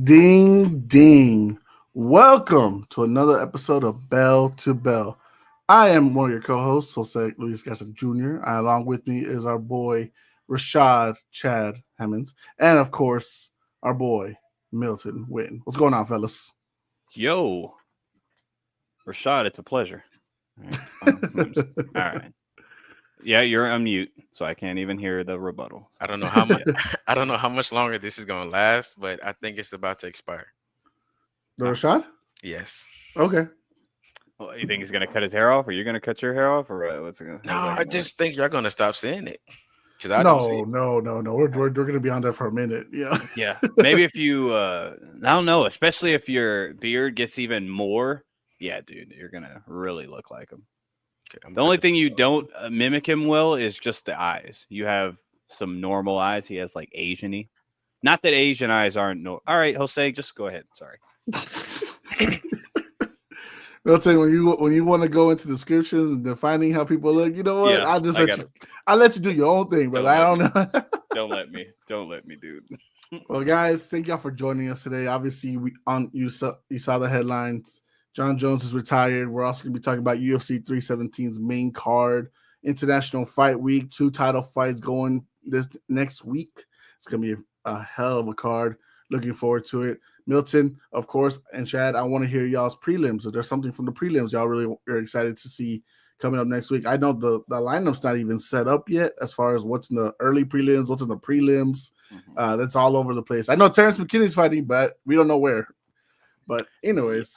Ding, ding. Welcome to another episode of Bell to Bell. I am one of your co-hosts, Jose Luis Garza Jr. Along with me is our boy, Rashad Chad Hemmons. And, of course, our boy, Milton Witten. What's going on, fellas? Yo, Rashad, it's a pleasure. All right. Yeah, you're on mute, so I can't even hear the rebuttal. I don't know how much. I don't know how much longer this is gonna last, but I think it's about to expire. The Rashad? Yes. Okay. Well, you think he's gonna cut his hair off, or you're gonna cut your hair off, or what? What's it gonna? No, I just think y'all gonna stop saying it because I No, don't see it. no. We're going to be on there for a minute. Yeah. Yeah, maybe if you, I don't know, especially if your beard gets even more. Yeah, dude, you're gonna really look like him. Okay, The only thing you don't mimic him well is just the eyes. You have some normal eyes. He has like Asian-y. Not that Asian eyes aren't no. All right, Jose, just go ahead. Sorry. They'll tell you when you want to go into descriptions and defining how people look. You know what? Yeah, I'll let you do your own thing, but I don't know. Don't let me, dude. Well, guys, thank y'all for joining us today. Obviously, you saw the headlines. Jon Jones is retired. We're also going to be talking about UFC 317's main card, International Fight Week, 2 title fights going this next week. It's going to be a hell of a card. Looking forward to it. Milton, of course, and Chad, I want to hear y'all's prelims. If there's something from the prelims y'all really are excited to see coming up next week. I know the lineup's not even set up yet as far as what's in the early prelims, what's in the prelims. That's all over the place. I know Terrence McKinney's fighting, but we don't know where. But anyways,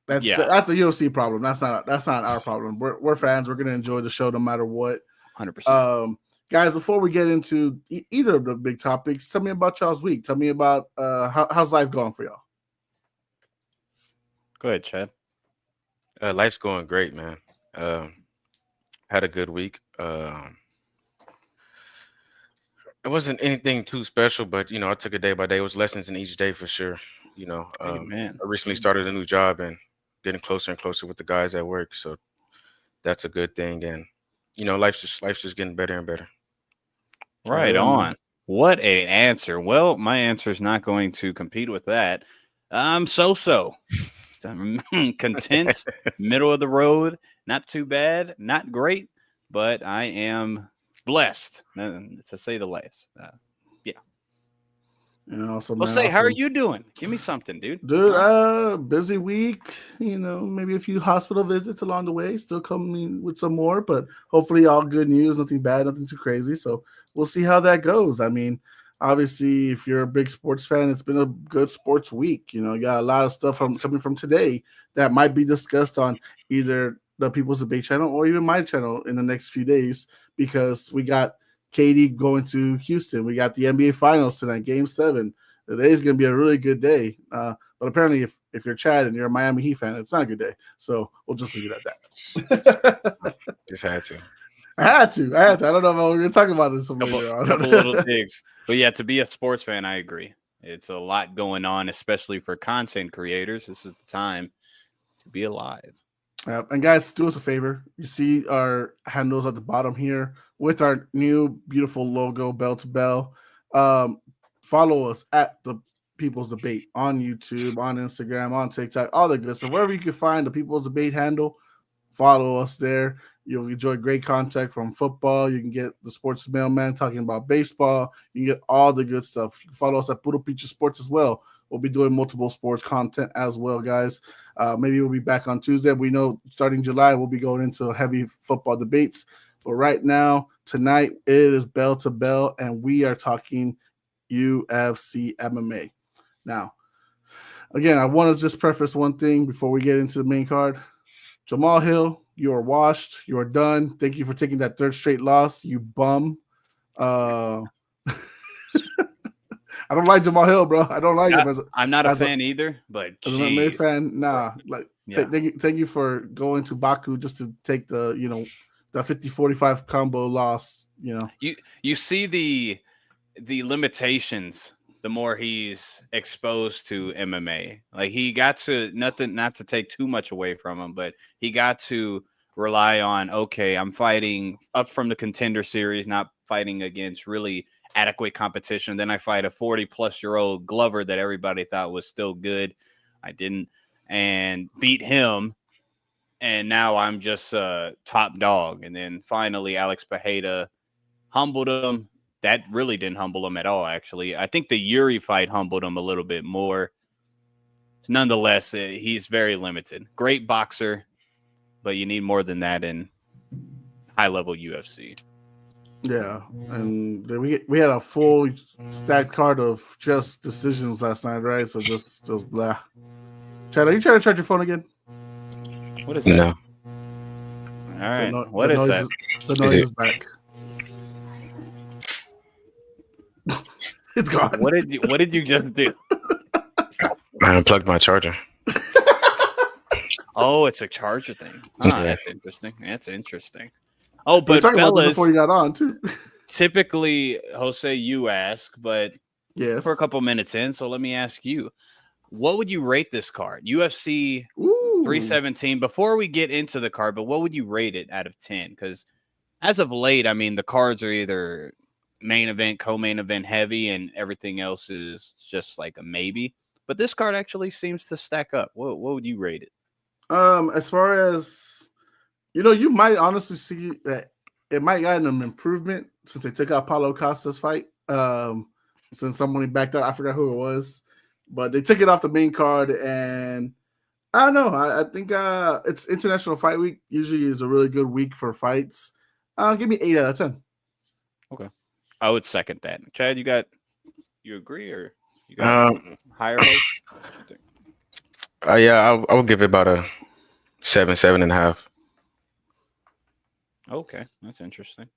that's a UFC problem. That's not our problem. We're fans. We're gonna enjoy the show no matter what. 100%. Guys, before we get into either of the big topics, tell me about y'all's week. Tell me about how's life going for y'all. Go ahead, Chad. Life's going great, man. Had a good week. It wasn't anything too special, but I took it day by day. It was lessons in each day for sure. I recently started a new job and getting closer and closer with the guys at work, so that's a good thing. And life's just getting better and better. Right on. What an answer. Well, my answer is not going to compete with that. I'm so. I'm content, middle of the road, not too bad, not great, but I am blessed, to say the least. How are you doing? Give me something, dude. Dude, busy week. Maybe a few hospital visits along the way. Still coming with some more, but hopefully all good news. Nothing bad, nothing too crazy. So we'll see how that goes. I mean, obviously, if you're a big sports fan, it's been a good sports week. You got a lot of stuff coming from today that might be discussed on either the People's Debate channel or even my channel in the next few days, because we got Katie going to Houston. We got the NBA Finals tonight, Game 7. Today is going to be a really good day. But apparently, if you're Chad and you're a Miami Heat fan, it's not a good day. So we'll just leave it at that. Just had to. I had to. I don't know if we're going to talk about this later on. Couple little digs. But yeah, to be a sports fan, I agree. It's a lot going on, especially for content creators. This is the time to be alive. And guys, do us a favor. You see our handles at the bottom here with our new beautiful logo, Bell to Bell. Follow us at the People's Debate on YouTube, on Instagram, on TikTok, all the good stuff. Wherever you can find the People's Debate handle, follow us there. You'll enjoy great content from football. You can get the sports mailman talking about baseball. You can get all the good stuff. You can follow us at Puro Pinche Sports as well. We'll be doing multiple sports content as well, guys. Maybe we'll be back on Tuesday. We know starting July, we'll be going into heavy football debates. But right now, tonight, it is Bell to Bell, and we are talking UFC MMA. Now, again, I want to just preface one thing before we get into the main card. Jamal Hill, you are washed. You are done. Thank you for taking that third straight loss, you bum. I don't like Jamal Hill, bro. I don't like him. I'm not a fan either, but as an MMA fan, nah. Like, thank you for going to Baku just to take the 50-45 combo loss. You see the limitations the more he's exposed to MMA. Like, he got to not to take too much away from him, but he got to rely on, okay, I'm fighting up from the Contender Series, not fighting against really adequate competition. Then I fight a 40-plus-year-old Glover that everybody thought was still good. I didn't, and beat him. And now I'm just top dog. And then finally, Alex Pereira humbled him. That really didn't humble him at all, actually. I think the Yuri fight humbled him a little bit more. Nonetheless, he's very limited. Great boxer, but you need more than that in high-level UFC. Yeah, and we had a full stacked card of just decisions last night, right? So just blah. Chad, are you trying to charge your phone again? What is that? No. All right. What is that? The noise is back. It's gone. What did you just do? I unplugged my charger. Oh, it's a charger thing. That's interesting. That's interesting. Oh, but fellas, about before you got on too. Typically, Jose, you ask, but yes, for a couple minutes in, so let me ask you. What would you rate this card? UFC 317. Before we get into the card, but what would you rate it out of 10? Because as of late, I mean, the cards are either main event, co-main event heavy, and everything else is just like a maybe. But this card actually seems to stack up. What would you rate it? As far as you might honestly see that it might get an improvement since they took out Paulo Costa's fight. Since someone backed out, I forgot who it was. But they took it off the main card, and I don't know. I think it's International Fight Week. Usually is a really good week for fights. Give me 8 out of 10. Okay. I would second that. Chad, you agree or you got higher hopes? Yeah, I would give it about a 7.5. Okay, that's interesting.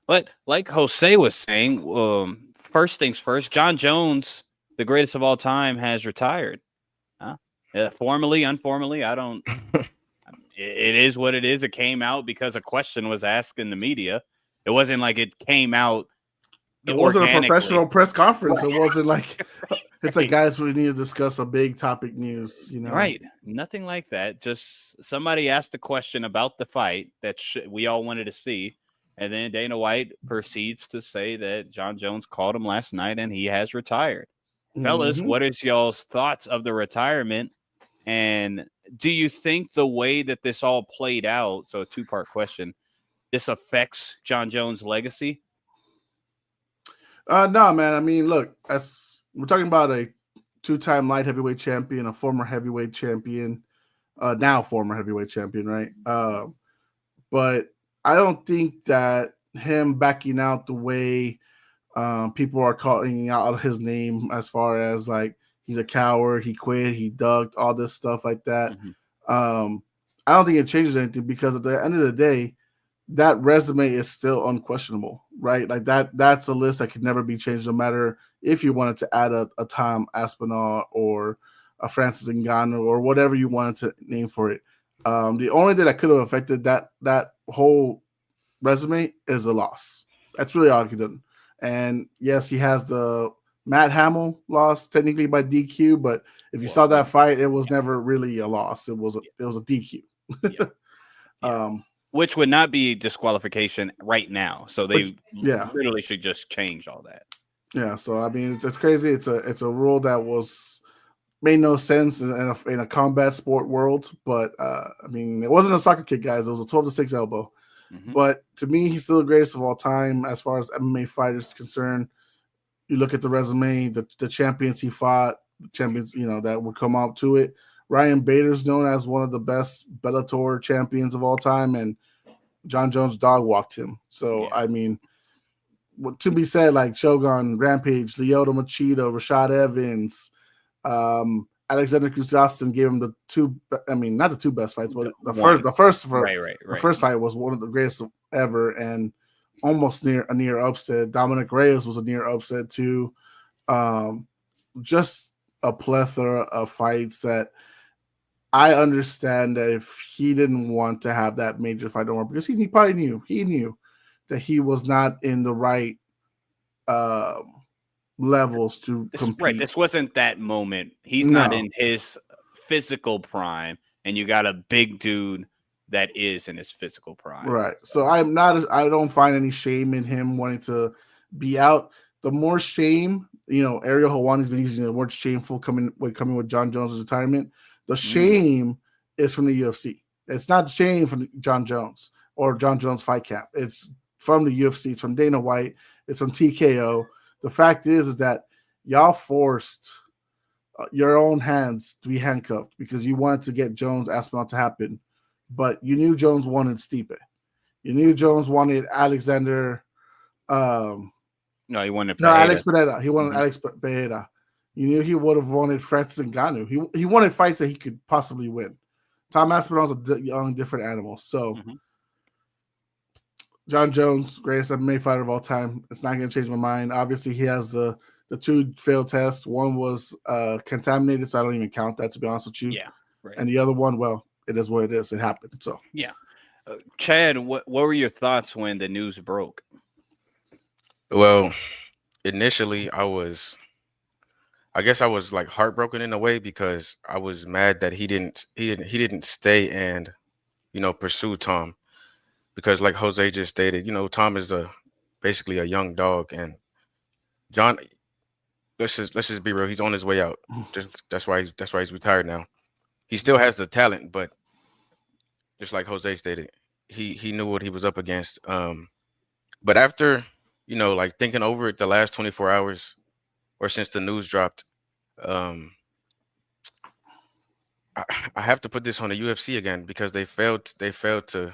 But like Jose was saying, first things first, Jon Jones, the greatest of all time, has retired. Formally, informally, I don't. It is what it is. It came out because a question was asked in the media. It wasn't like it came out. It wasn't a professional press conference. It wasn't like it's like, guys, we need to discuss a big topic news. Right? Nothing like that. Just somebody asked a question about the fight that we all wanted to see. And then Dana White proceeds to say that Jon Jones called him last night and he has retired. Fellas, what is y'all's thoughts of the retirement? And do you think the way that this all played out, so a two-part question, this affects Jon Jones' legacy? No, man. I mean, look, we're talking about a 2-time light heavyweight champion, a former heavyweight champion, now former heavyweight champion, right? But I don't think that him backing out the way people are calling out his name as far as like he's a coward, he quit, he ducked, all this stuff like that. I don't think it changes anything because at the end of the day, that resume is still unquestionable, right? Like that's a list that could never be changed, no matter if you wanted to add a Tom Aspinall or a Francis Ngannou or whatever you wanted to name for it. The only thing that could have affected that whole resume is a loss. That's really all he did. And yes, he has the Matt Hamill loss technically by DQ, but if you saw that fight, it was never really a loss. It was a DQ. Which would not be disqualification right now. So they literally should just change all that. Yeah. So I mean, it's crazy. It's a rule that made no sense in a combat sport world. But I mean, it wasn't a soccer kick, guys. It was a 12-6 elbow. But to me, he's still the greatest of all time as far as MMA fighters is concerned. You look at the resume, the champions he fought, champions that would come out to it. Ryan Bader's known as one of the best Bellator champions of all time, and Jon Jones dog walked him. So, I mean, to be said, like Shogun, Rampage, Lyoto Machida, Rashad Evans, Alexander Gustafsson gave him not the two best fights, but the first fight was one of the greatest ever and almost a near upset. Dominic Reyes was a near upset too. Just a plethora of fights that I understand that if he didn't want to have that major fight over, because he probably knew that he was not in the right levels to compete. Right. This wasn't that moment. He's not in his physical prime, and you got a big dude that is in his physical prime. Right. So I don't find any shame in him wanting to be out. the more shame, Ariel Helwani's been using the word shameful coming with Jon Jones' retirement. The shame is from the UFC. It's not shame from Jon Jones or Jon Jones fight camp. It's from the UFC. It's from Dana White. It's from TKO. The fact is that y'all forced your own hands to be handcuffed because you wanted to get Jones Aspinall to happen, but you knew Jones wanted Stipe. You knew Jones wanted Alexander. No, he wanted Alex Pereira. He wanted Alex Pereira. You knew he would have wanted Francis Ngannou. He wanted fights that he could possibly win. Tom Aspinall's a young, different animal. So, Jon Jones, greatest MMA fighter of all time. It's not going to change my mind. Obviously, he has the 2 failed tests. One was contaminated, so I don't even count that, to be honest with you. Yeah. Right. And the other one, well, it is what it is. It happened. So yeah. Chad, what were your thoughts when the news broke? Well, initially I guess I was like heartbroken in a way because I was mad that he didn't stay and pursue Tom, because like Jose just stated, Tom is basically a young dog, and John, let's just be real, he's on his way out. That's why he's retired now. He still has the talent, but just like Jose stated, he knew what he was up against. But after like thinking over it the last 24 hours or since the news dropped, I have to put this on the UFC again because they failed to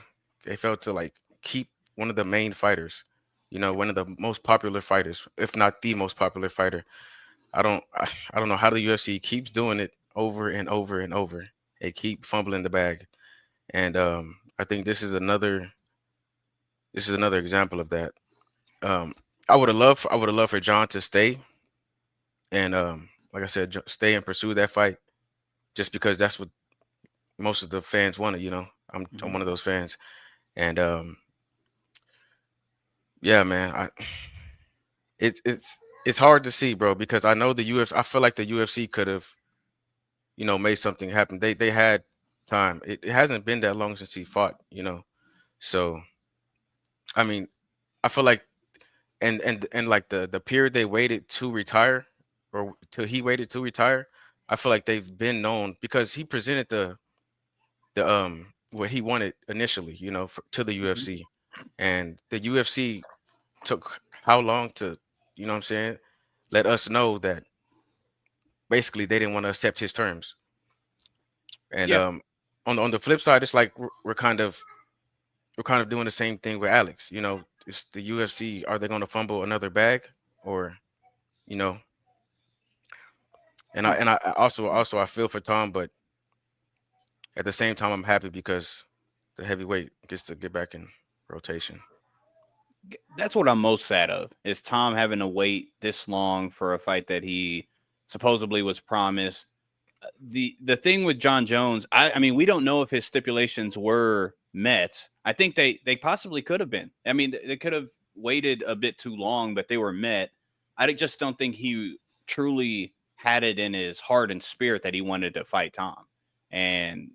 like keep one of the main fighters, one of the most popular fighters, if not the most popular fighter. I don't know how the UFC keeps doing it over and over and over. They keep fumbling the bag, and I think this is another example of that. I would have loved for Jon to stay and like I said, stay and pursue that fight, just because that's what most of the fans wanted. I'm one of those fans, and yeah, man, it's hard to see, bro, because I know the UFC. I feel like the UFC could have, made something happen. They had time. It hasn't been that long since he fought, so I mean, I feel like and like the period they waited to retire, or till he waited to retire, I feel like they've been known because he presented the what he wanted initially, to the UFC, and the UFC took how long to, what I'm saying, let us know that basically they didn't want to accept his terms. And on the flip side, it's like we're kind of doing the same thing with Alex. It's the UFC. Are they going to fumble another bag, or, And I also I feel for Tom, but at the same time I'm happy because the heavyweight gets to get back in rotation. That's what I'm most sad of, is Tom having to wait this long for a fight that he supposedly was promised. The thing with Jon Jones, I mean, we don't know if his stipulations were met. I think they possibly could have been. I mean, they could have waited a bit too long, but they were met. I just don't think he truly had it in his heart and spirit that he wanted to fight Tom. And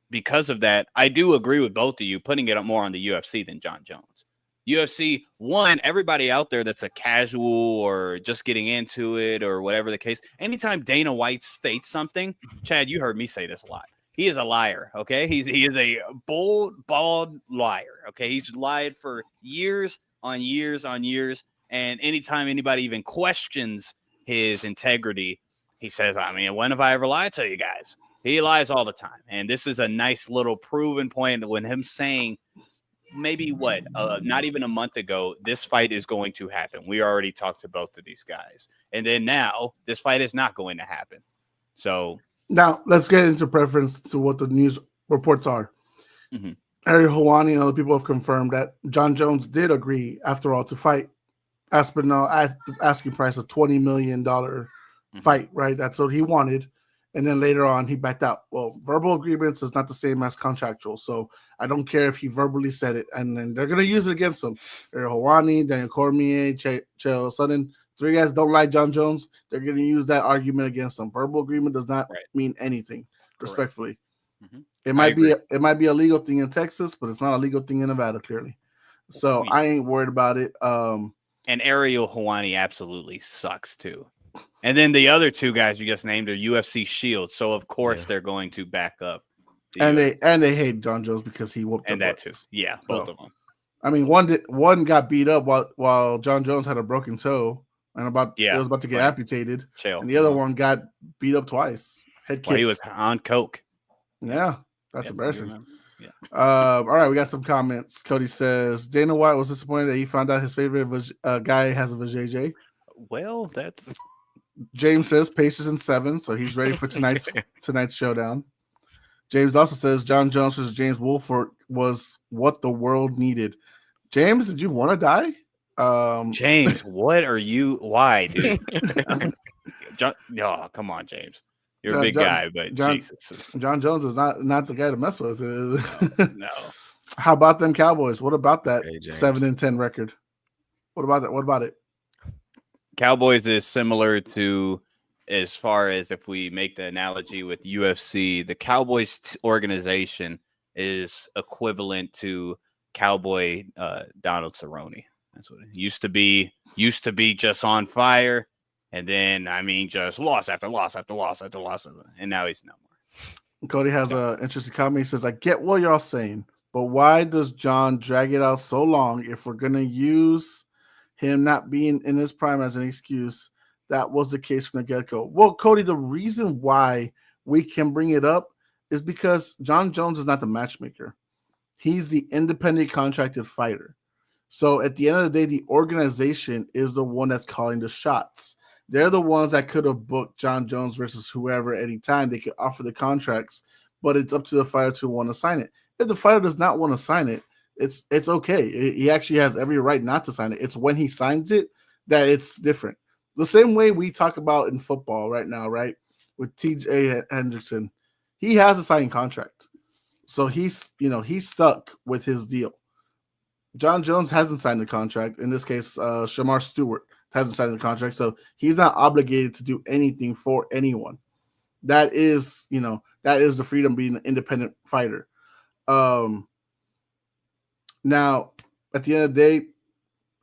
because of that, I do agree with both of you, putting it more on the UFC than Jon Jones. UFC, one, everybody out there that's a casual or just getting into it or whatever the case, anytime Dana White states something, Chad, you heard me say this a lot. He is a liar, okay? He is a bald liar, okay? He's lied for years on years on years, and anytime anybody even questions his integrity, he says, I mean, when have I ever lied to you guys? He lies all the time, and this is a nice little proven point when him saying, maybe not even a month ago, this fight is going to happen. We already talked to both of these guys. And then now this fight is not going to happen. So now let's get into preference to what the news reports are. Ariel Helwani and other people have confirmed that Jon Jones did agree, after all, to fight Aspinall at the asking price of $20 million fight, right? That's what he wanted. And then later on, he backed out. Well, verbal agreements is not the same as contractual. So I don't care if he verbally said it. And then they're going to use it against him. Hawani, Daniel Cormier, Chael Sonnen. 3 guys don't like Jon Jones. They're going to use that argument against him. Verbal agreement does not mean anything, respectfully. It might be a legal thing in Texas, but it's not a legal thing in Nevada, clearly. So I ain't worried about it. And Ariel Helwani absolutely sucks too. And then the other two guys you just named are UFC Shield, so of course they're going to back up. And they hate Jon Jones because he whooped and their that butts. too. Yeah, both of them. I mean, one got beat up while Jon Jones had a broken toe and it was about to get amputated, and the other one got beat up twice. Head kick. While he was on coke. Yeah, that's embarrassing. Yeah. All right, we got some comments. Cody says Dana White was disappointed that he found out his favorite guy has a vajayjay. Well, that's James says Pacers in 7, so he's ready for tonight's showdown. James also says Jon Jones versus James Wolford was what the world needed. James, did you want to die? James, what are you? Why, dude? Oh, come on, James. You're a big guy, but Jesus. Jon Jones is not the guy to mess with. No. How about them Cowboys? What about that 7-10 record? What about that? What about it? Cowboys is similar to, as far as if we make the analogy with UFC, the Cowboys organization is equivalent to Cowboy Donald Cerrone. That's what it used to be. Used to be just on fire, and then just loss after loss after loss after loss, and now he's no more. Cody has an interesting comment. He says, "I get what y'all saying, but why does John drag it out so long if we're gonna use him not being in his prime as an excuse? That was the case from the get-go." Well, Cody, the reason why we can bring it up is because Jon Jones is not the matchmaker. He's the independent contracted fighter. So at the end of the day, the organization is the one that's calling the shots. They're the ones that could have booked Jon Jones versus whoever anytime. They could offer the contracts, but it's up to the fighter to want to sign it. If the fighter does not want to sign it, it's okay. He actually has every right not to sign it. It's when he signs it that it's different. The same way we talk about in football right now, right? With TJ Hendrickson, he has a signing contract. So he's stuck with his deal. Jon Jones hasn't signed the contract. In this case, Shamar Stewart hasn't signed the contract. So he's not obligated to do anything for anyone. That is the freedom being an independent fighter. Now, at the end of the day,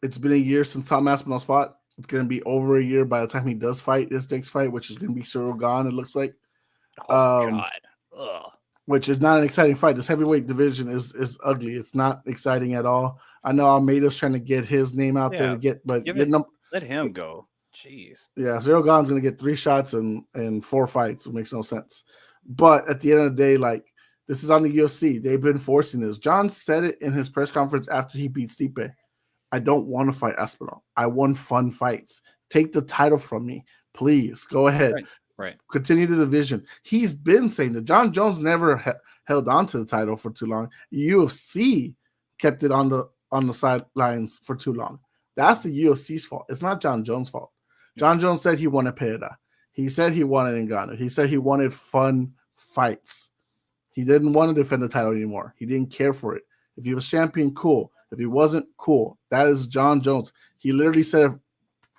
it's been a year since Tom Aspinall's fought. It's going to be over a year by the time he does fight this next fight, which is going to be Cyril Gane, it looks like. Oh, God. Ugh. Which is not an exciting fight. This heavyweight division is ugly. It's not exciting at all. I know Almeida's trying to get his name out there but let him go. Jeez. Yeah, Cyril Gane's going to get 3 shots and 4 fights. It makes no sense. But at the end of the day, this is on the UFC. They've been forcing this. John said it in his press conference after he beat Stipe. I don't want to fight Aspinall. I want fun fights. Take the title from me. Please, go ahead. Right. Continue the division. He's been saying that. Jon Jones never held on to the title for too long. UFC kept it on the sidelines for too long. That's the UFC's fault. It's not Jon Jones' fault. Jon Jones said he wanted Pereira. He said he wanted Ngannou. He said he wanted fun fights. He didn't want to defend the title anymore. He didn't care for it. If he was champion, cool. If he wasn't, cool. That is Jon Jones. He literally said it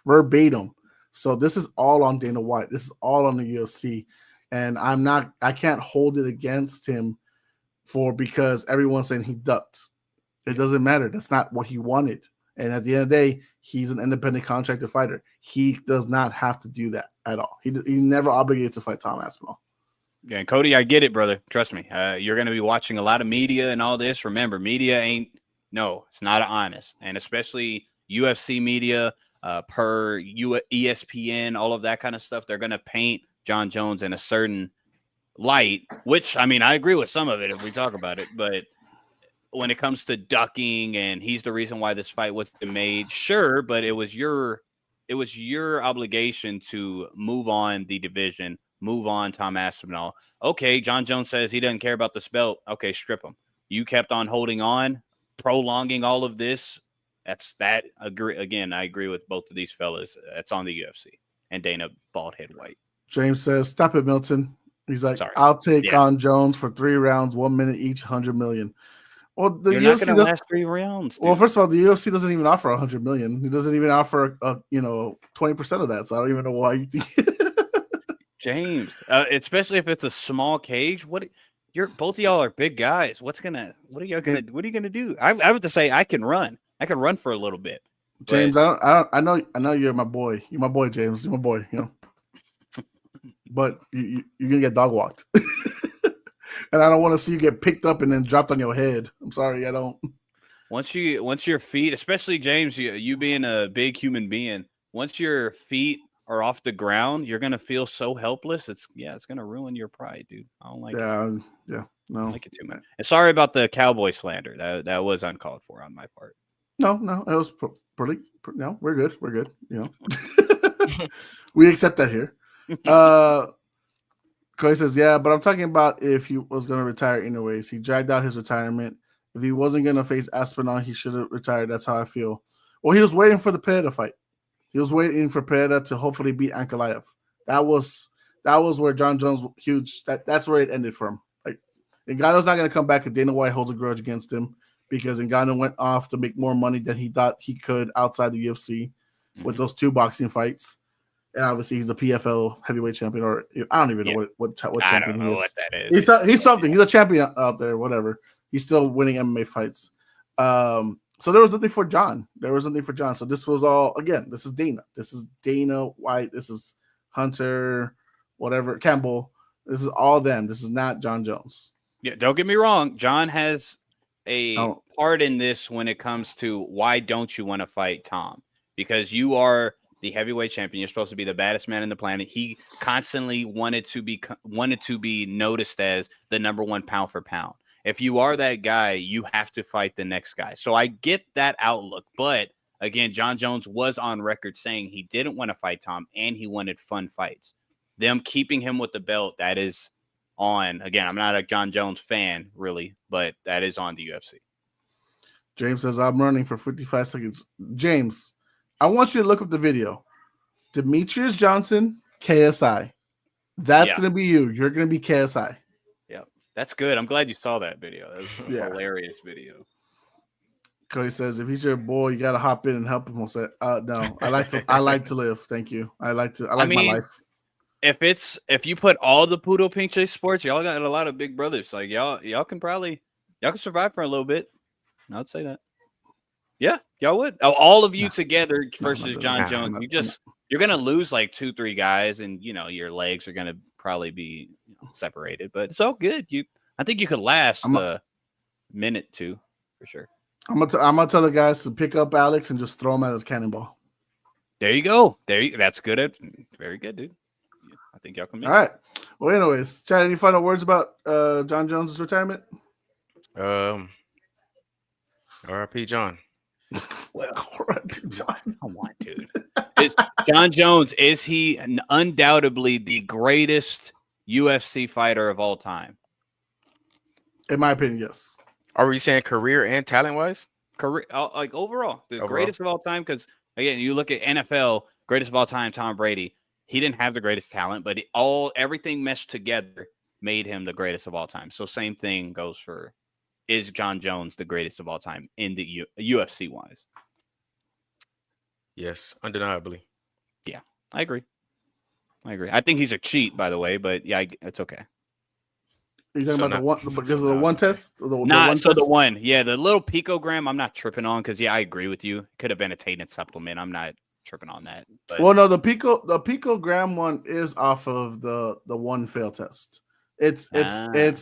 verbatim. So this is all on Dana White. This is all on the UFC. And I can't hold it against him because everyone's saying he ducked. It doesn't matter. That's not what he wanted. And at the end of the day, he's an independent contracted fighter. He does not have to do that at all. He's never obligated to fight Tom Aspinall. Yeah, and Cody, I get it, brother. Trust me. You're going to be watching a lot of media and all this. Remember, media it's not honest. And especially UFC media, per ESPN, all of that kind of stuff, they're going to paint Jon Jones in a certain light, which, I agree with some of it if we talk about it. But when it comes to ducking and he's the reason why this fight wasn't made, sure, but it was your obligation to move on the division, move on Tom Aspinall. Okay, Jon Jones says he doesn't care about the belt. Okay, strip him. You kept on holding on, prolonging all of this. I agree with both of these fellas. That's on the UFC and Dana Baldhead White. James says, "Stop it, Milton." He's like, "Sorry. I'll take on Jones for 3 rounds, 1 minute each, 100 million." Well, the You're UFC not going to last 3 rounds. Dude. Well, first of all, the UFC doesn't even offer 100 million. He doesn't even offer 20% of that. So I don't even know why you think. James, especially if it's a small cage. Both of y'all are big guys. What are you gonna do? I have to say I can run. I can run for a little bit. James, I know you're my boy. You're my boy, James. You're my boy. You know, but you're gonna get dog walked, and I don't want to see you get picked up and then dropped on your head. I'm sorry, I don't. Once your feet, especially James, you being a big human being, once your feet are off the ground, you're gonna feel so helpless. It's gonna ruin your pride, dude. I don't like it. Yeah, no, I don't like it too much. And sorry about the cowboy slander. That was uncalled for on my part. No, it was pretty. No, we're good. We're good. You know, we accept that here. Cody says, yeah, but I'm talking about if he was going to retire anyways. He dragged out his retirement. If he wasn't going to face Aspinall, he should have retired. That's how I feel. Well, he was waiting for the Pereira fight. He was waiting for Pereira to hopefully beat Ankalaev. That was where Jon Jones huge. That's where it ended for him. Like, Ngannou's not going to come back, and Dana White holds a grudge against him because Ngannou went off to make more money than he thought he could outside the UFC with those 2 boxing fights. And obviously, he's the PFL heavyweight champion, or I don't even know what champion I don't know he is. what that is. He's something. He's a champion out there, whatever. He's still winning MMA fights. So there was nothing for Jon. So this was all, again, this is Dana. This is Dana White. This is Hunter, whatever, Campbell. This is all them. This is not Jon Jones. Yeah, don't get me wrong. Jon has a part in this when it comes to why don't you want to fight Tom? Because you are the heavyweight champion. You're supposed to be the baddest man in the planet. He constantly wanted to be noticed as the number 1 pound for pound. If you are that guy, you have to fight the next guy. So I get that outlook. But again, Jon Jones was on record saying he didn't want to fight Tom and he wanted fun fights. Them keeping him with the belt, that is on. Again, I'm not a Jon Jones fan, really, but that is on the UFC. James says, I'm running for 55 seconds. James, I want you to look up the video. Demetrius Johnson, KSI. That's going to be you. You're going to be KSI. Yeah, that's good. I'm glad you saw that video. That was a hilarious video. Cody says, if he's your boy, you got to hop in and help him. No, I like to live. Thank you. I like my life. If you put all the Puro Pinche sports, y'all got a lot of big brothers. Like y'all can survive for a little bit. I'd say that. Yeah, y'all would. All of you together versus Jon Jones. You're gonna lose like 2-3 guys, and your legs are gonna probably be separated. But it's all good. I think you could last a minute 2 for sure. I'm gonna tell the guys to pick up Alex and just throw him at his cannonball. There you go. That's good. Very good, dude. I think y'all can make all right. Well, anyways, Chad, any final words about Jon Jones' retirement? R.I.P. Jon. Well, R.I.P. Jon. Come on, dude. Jon Jones, is he undoubtedly the greatest UFC fighter of all time? In my opinion, yes. Are we saying career and talent-wise? Career, like overall, greatest of all time. Because again, you look at NFL, greatest of all time, Tom Brady. He didn't have the greatest talent, but everything meshed together made him the greatest of all time. So same thing goes for, is Jon Jones the greatest of all time in the UFC wise? Yes, undeniably. Yeah, I agree. I think he's a cheat, by the way, but yeah, it's okay. Are you talking about because of the one test? The little picogram I'm not tripping on because I agree with you. It could have been a tainted supplement. I'm not tripping on that. But. Well, no, the picogram one is off of the one fail test. It's okay.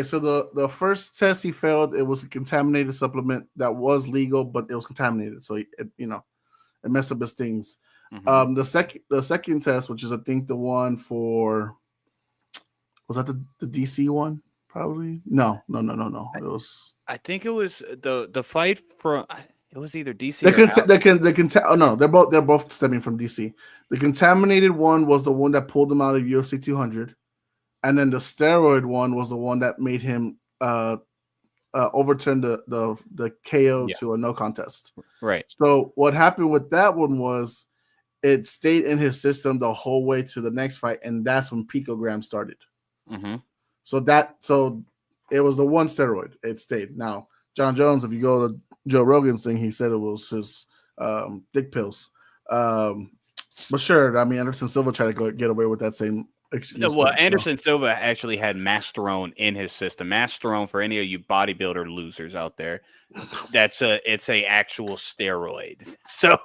So the first test he failed, it was a contaminated supplement that was legal, but it was contaminated, so it messed up his things. Mm-hmm. The second test, which is I think the one for, was that the DC one? Probably no. It was. I think it was the fight for. It was either DC. They're both stemming from DC. The contaminated one was the one that pulled him out of UFC 200, and then the steroid one was the one that made him overturn the KO to a no contest. Right. So what happened with that one was it stayed in his system the whole way to the next fight, and that's when picogram started. Mm-hmm. So it was the one steroid. It stayed. Now, Jon Jones, if you go to Joe Rogan's thing, he said it was his dick pills. But sure, I mean, Anderson Silva tried to get away with that same Well, Anderson Silva actually had Masterone in his system. Masterone, for any of you bodybuilder losers out there, it's a actual steroid. So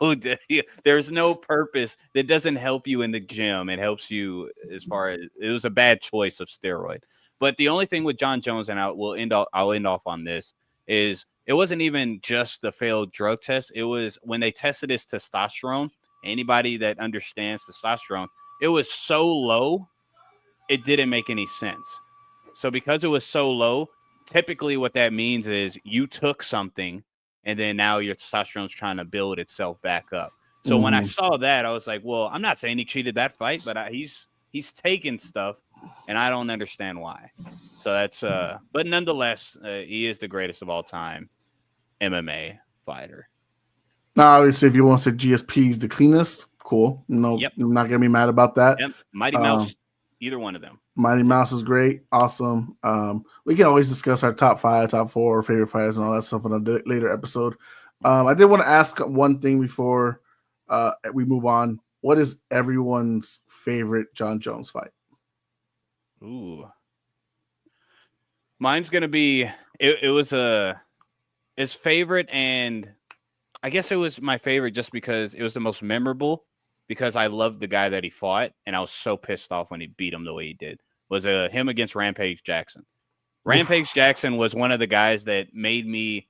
there's no purpose. That doesn't help you in the gym. It helps you as far as it was a bad choice of steroid. But the only thing with Jon Jones, and I'll end off on this, is it wasn't even just the failed drug test. It was when they tested his testosterone. Anybody that understands testosterone, it was so low, it didn't make any sense. So because it was so low, typically what that means is you took something and then now your testosterone's trying to build itself back up. So when I saw that, I was like, well, I'm not saying he cheated that fight, but he's taken stuff and I don't understand why. So that's but nonetheless, he is the greatest of all time MMA fighter. Now, obviously, if you want to say GSP is the cleanest, cool. No, I'm not gonna be mad about that. Yep. Mighty Mouse, either one of them. Mighty Mouse is great, awesome. We can always discuss our top 5, top 4 favorite fighters and all that stuff in a later episode. I did want to ask one thing before we move on. What is everyone's favorite Jon Jones fight? Ooh, mine's gonna be it was his favorite, and I guess it was my favorite just because it was the most memorable. Because I loved the guy that he fought, and I was so pissed off when he beat him the way he did. Was him against Rampage Jackson. Rampage Jackson was one of the guys that made me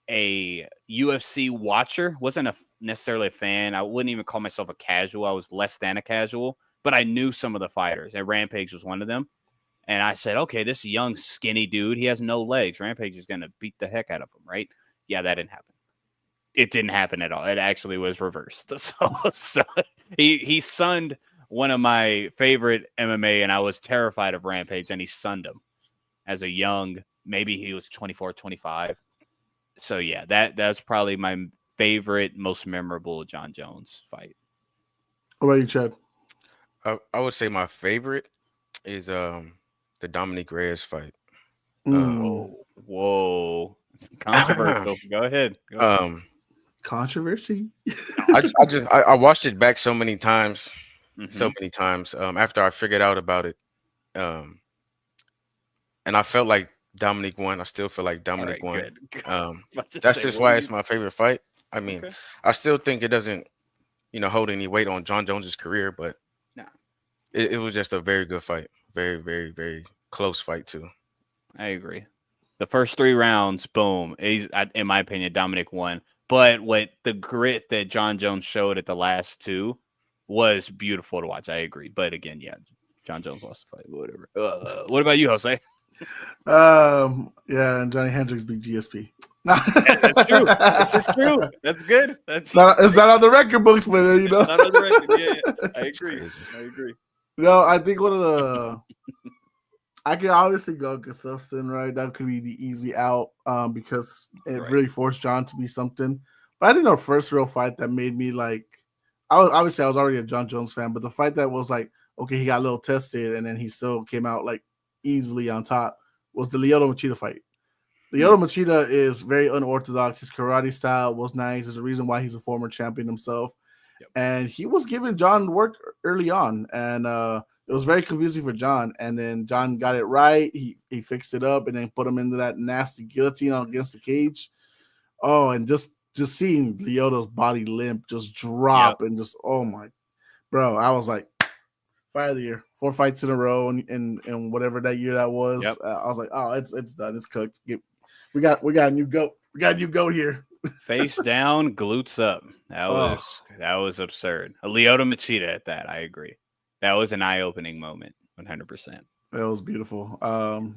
a UFC watcher. Wasn't necessarily a fan. I wouldn't even call myself a casual. I was less than a casual, but I knew some of the fighters, and Rampage was one of them. And I said, okay, this young, skinny dude, he has no legs. Rampage is going to beat the heck out of him, right? Yeah, that didn't happen. It didn't happen at all. It actually was reversed. So he sunned one of my favorite MMA, and I was terrified of Rampage, and he sunned him as a young, maybe he was 24, 25. So yeah, that's probably my favorite, most memorable Jon Jones fight. What about you, Chad? I would say my favorite is the Dominic Reyes fight. Whoa. Controversial. Go ahead. Controversy. I watched it back so many times, after I figured out about it, and I felt like Dominic won. I still feel like Dominic won. That's just why it's my favorite fight. I mean, I still think it doesn't, hold any weight on Jon Jones's career, but it was just a very good fight. Very, very, very close fight too. I agree. The first 3 rounds, boom. In my opinion, Dominic won. But what the grit that Jon Jones showed at the last 2 was beautiful to watch. I agree. But again, yeah, Jon Jones lost the fight. Whatever. What about you, Jose? Yeah, and Johnny Hendricks beat GSP. That's true. This is true. That's good. It's not on the record books, but not on the record. Yeah. I agree. No, I think one of the I can obviously go Gustafsson, right? That could be the easy out because it really forced Jon to be something. But I think the first real fight that made me like, I was already a Jon Jones fan, but the fight that was like, okay, he got a little tested and then he still came out like easily on top was the Lyoto Machida fight. Lyoto Machida is very unorthodox. His karate style was nice. There's a reason why he's a former champion himself. Yep. And he was giving Jon work early on. And it was very confusing for Jon. And then Jon got it right. He fixed it up and then put him into that nasty guillotine against the cage. Oh, and just seeing Lyoto's body limp just drop and just, oh my, bro, I was like, fight of the year. 4 fights in a row in whatever that year that was. Yep. I was like, oh, it's done. It's cooked. We got a new goat. We got a new goat here. Face down, glutes up. That was absurd. A Lyoto Machida at that. I agree. That was an eye-opening moment. 100%. That was beautiful.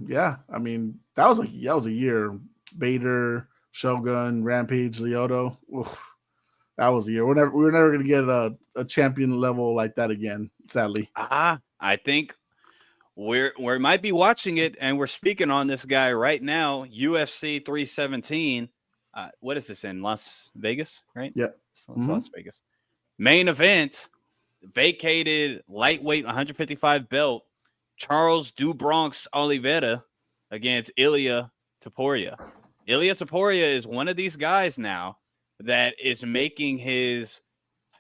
Yeah. I mean, that was a year. Bader, Shogun, Rampage, Lyoto. Oof, that was a year. We're never gonna get a champion level like that again. Sadly. I think we might be watching it, and we're speaking on this guy right now. UFC 317. What is this in Las Vegas? Right? Yeah, it's Las Vegas. Main event. Vacated lightweight 155 belt. Charles do Bronx Oliveira against Ilia Topuria. Ilia Topuria is one of these guys now that is making his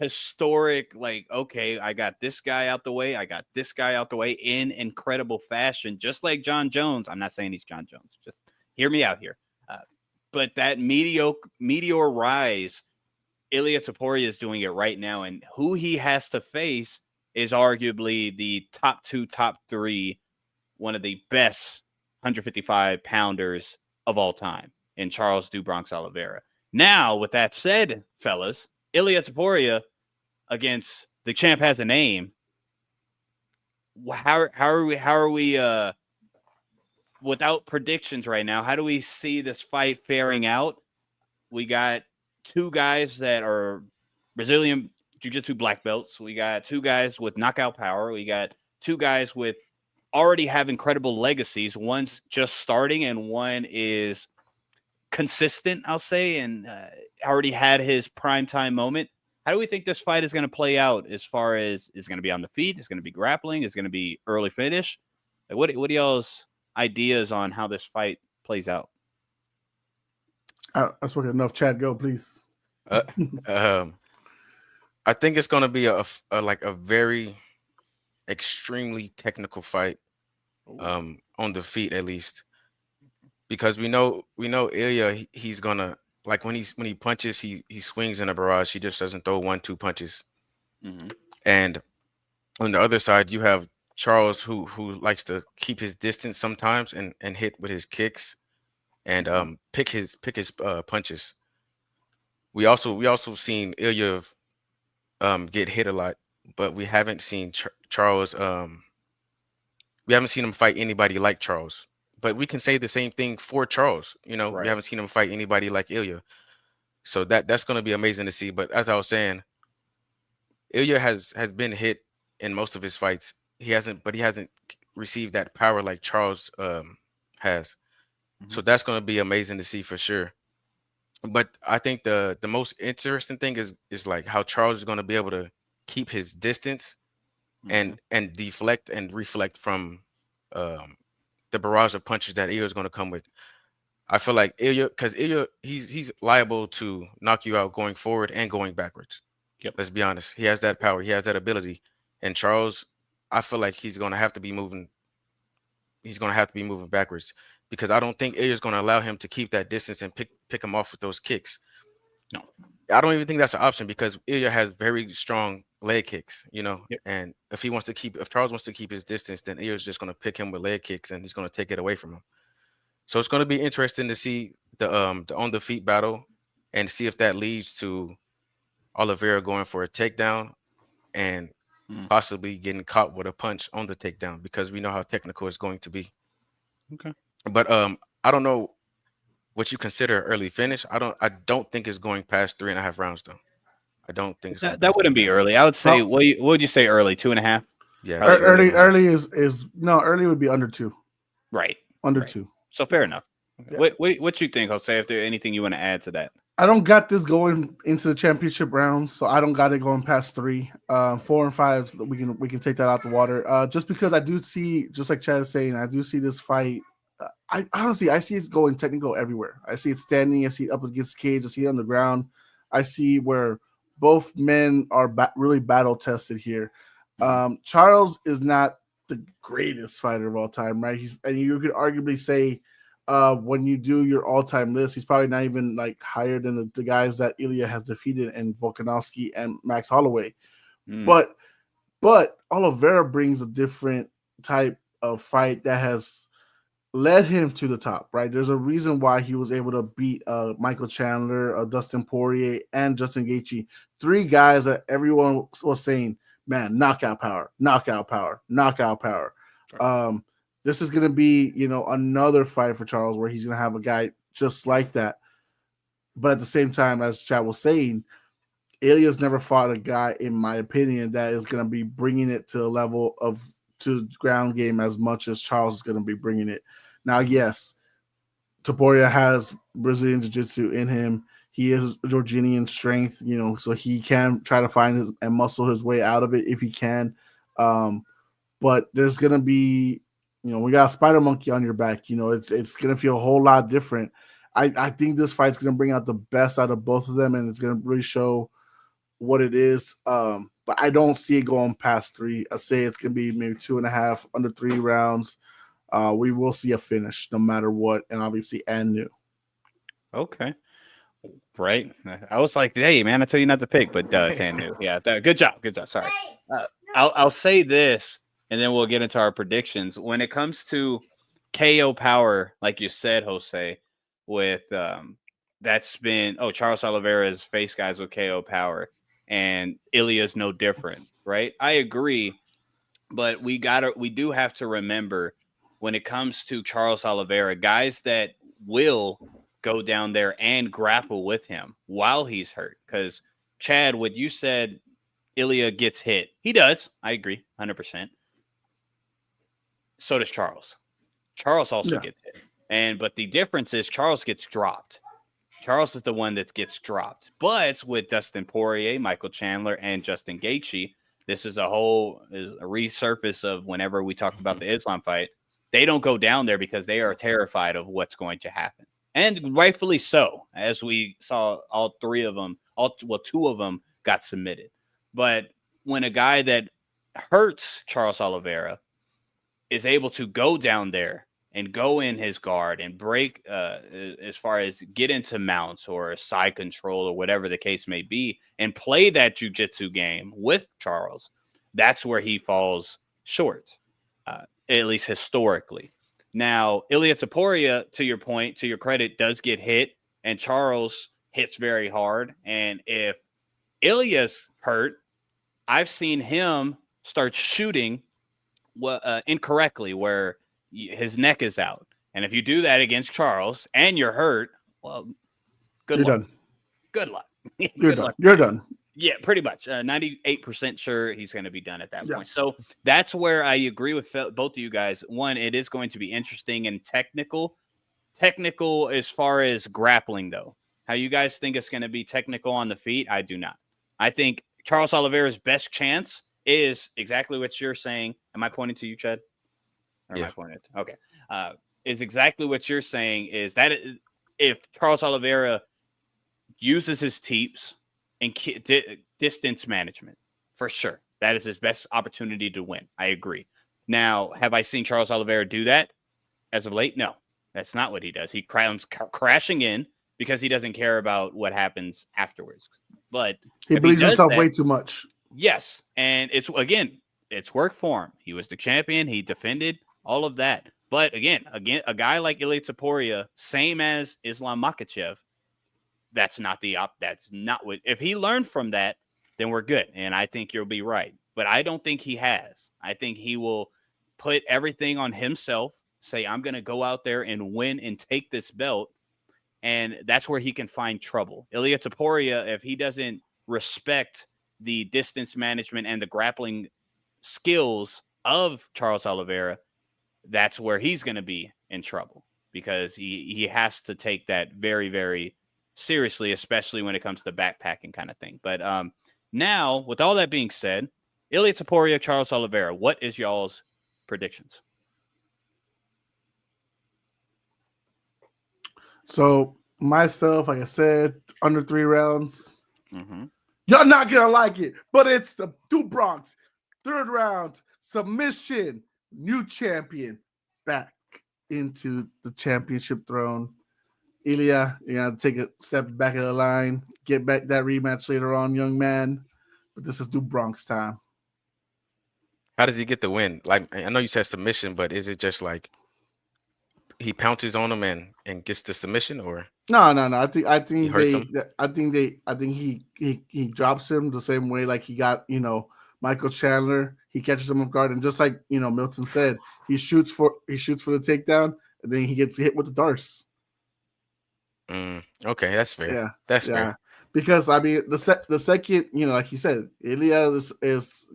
historic, like, okay, I got this guy out the way, I got this guy out the way in incredible fashion, just like Jon Jones. I'm not saying he's Jon Jones, just hear me out here. But that meteor rise, Ilia Topuria is doing it right now, and who he has to face is arguably the top 2, top 3, one of the best 155 pounders of all time in Charles Do Bronx Oliveira. Now, with that said, fellas, Ilia Topuria against the champ has a name. How are we without predictions right now? How do we see this fight faring out? We got 2 guys that are Brazilian Jiu-Jitsu black belts. We got 2 guys with knockout power. We got 2 guys with already have incredible legacies. One's just starting and one is consistent, I'll say, and already had his primetime moment. How do we think this fight is going to play out as far as is going to be on the feet? Is going to be grappling? Is going to be early finish? Like, what are y'all's ideas on how this fight plays out? That's working enough. Chad, go, please. I think it's going to be a very extremely technical fight, on the feet at least, because we know Ilya, he's gonna, like, when he punches, he swings in a barrage. He just doesn't throw 1-2 punches. Mm-hmm. And on the other side, you have Charles, who likes to keep his distance sometimes and hit with his kicks and pick his punches. We also seen Ilya get hit a lot, but we haven't seen Charles. We haven't seen him fight anybody like Charles. But we can say the same thing for Charles. Right. We haven't seen him fight anybody like Ilya. So that's going to be amazing to see. But as I was saying, Ilya has been hit in most of his fights. He hasn't received that power like Charles has. Mm-hmm. So that's going to be amazing to see for sure. But I think the most interesting thing is like how Charles is going to be able to keep his distance and deflect and reflect from the barrage of punches that Ilya is going to come with. I feel like Ilya, because Ilya, he's liable to knock you out going forward and going backwards. Yep. Let's be honest. He has that power. He has that ability. And Charles, I feel like he's going to have to be moving. He's going to have to be moving backwards, because I don't think Ilya is going to allow him to keep that distance and pick him off with those kicks. No, I don't even think that's an option, because Ilya has very strong leg kicks, Yep. And if Charles wants to keep his distance, then Ilya's just going to pick him with leg kicks and he's going to take it away from him. So it's going to be interesting to see the on the feet battle and see if that leads to Oliveira going for a takedown and possibly getting caught with a punch on the takedown, because we know how technical it's going to be. Okay. But I don't know what you consider early finish. I don't think it's going past 3.5 rounds though. I don't think so. That wouldn't be early. I would say, what would you say early? 2.5? Yeah. Early is no, early would be under 2. Right. Under 2. So fair enough. Yeah. What you think, Jose? If there's anything you want to add to that? I don't got this going into the championship rounds, so I don't got it going past 3. 4 and 5, we can take that out the water. Just because I do see, just like Chad is saying, I do see this fight. I honestly see it going technical everywhere. I see it standing. I see it up against the cage. I see it on the ground. I see where both men are really battle tested here. Charles is not the greatest fighter of all time, right? And you could arguably say, when you do your all-time list, he's probably not even like higher than the guys that Ilya has defeated, and Volkanovski and Max Holloway. But Oliveira brings a different type of fight that has led him to the top, right? There's a reason why he was able to beat Michael Chandler, Dustin Poirier, and Justin Gaethje. 3 guys that everyone was saying, man, knockout power, knockout power, knockout power. Right. This is going to be, another fight for Charles where he's going to have a guy just like that. But at the same time, as Chad was saying, Ilya's never fought a guy, in my opinion, that is going to be bringing it to the level to ground game as much as Charles is going to be bringing it. Now, yes, Topuria has Brazilian Jiu-Jitsu in him. He is Georgian strength, so he can try to find and muscle his way out of it if he can. But there's going to be, we got a spider monkey on your back. It's going to feel a whole lot different. I think this fight's going to bring out the best out of both of them, and it's going to really show what it is. But I don't see it going past 3. I say it's gonna be maybe 2.5 under 3 rounds. We will see a finish no matter what, and obviously and new. Okay. Right. I was like, hey man, I tell you not to pick, but Tan knew. Yeah, good job. Good job. Sorry. I'll say this, and then we'll get into our predictions. When it comes to KO power, like you said, Jose, with that's been Charles Oliveira's face guys with KO power, and Ilya's no different, right? I agree, but we do have to remember when it comes to Charles Oliveira, guys that will go down there and grapple with him while he's hurt. Because Chad, what you said, Ilya gets hit. He does. I agree, 100%. So does Charles. Charles also gets hit. But the difference is Charles gets dropped. Charles is the one that gets dropped. But with Dustin Poirier, Michael Chandler, and Justin Gaethje, this is a resurface of whenever we talk about the Islam fight. They don't go down there because they are terrified of what's going to happen. And rightfully so, as we saw all 3 of them, 2 of them got submitted. But when a guy that hurts Charles Oliveira is able to go down there and go in his guard and break as far as get into mounts or side control or whatever the case may be and play that jiu-jitsu game with Charles, that's where he falls short, at least historically. Now, Ilya Topuria, to your point, to your credit, does get hit, and Charles hits very hard. And if Ilya's hurt, I've seen him start shooting incorrectly where his neck is out. And if you do that against Charles and you're hurt, well, you're luck. Done. Good luck. You're done. Yeah, pretty much. 98% sure he's going to be done at that point. So that's where I agree with both of you guys. One, it is going to be interesting and technical. Technical as far as grappling, though. How you guys think it's going to be technical on the feet? I do not. I think Charles Oliveira's best chance is exactly what you're saying. Am I pointing to you, Chad? Or am I pointing? Okay. It's exactly what you're saying is that if Charles Oliveira uses his teeps and distance management, for sure. That is his best opportunity to win. I agree. Now, have I seen Charles Oliveira do that as of late? No, that's not what he does. He comes crashing in because he doesn't care about what happens afterwards. But he believes himself way too much. Yes, and it's work for him. He was the champion. He defended all of that. But again, a guy like Ilya Topuria, same as Islam Makhachev, that's not what. If he learned from that, then we're good. And I think you'll be right. But I don't think he has. I think he will put everything on himself, say, I'm going to go out there and win and take this belt. And that's where he can find trouble. Ilya Topuria, if he doesn't respect the distance management and the grappling skills of Charles Oliveira, that's where he's going to be in trouble because he has to take that very, very seriously, especially when it comes to backpacking kind of thing. But now, with all that being said, Ilya Topuria, Charles Oliveira, what is y'all's predictions? So myself, like I said, under 3 rounds. Mm-hmm. You're not gonna like it, but it's the 2 Bronx 3rd round submission, new champion back into the championship throne. Ilya, you're gonna have to take a step back of the line, get back that rematch later on, young man. But this is 2 Bronx time. How does he get the win? Like, I know you said submission, but is it just like he pounces on him and gets the submission, or no? I think he drops him the same way like he got Michael Chandler. He catches him off guard, and just like Milton said, he shoots for the takedown, and then he gets hit with the darts. Okay, that's fair. Yeah, that's fair. Because I mean, the second like he said, Ilya is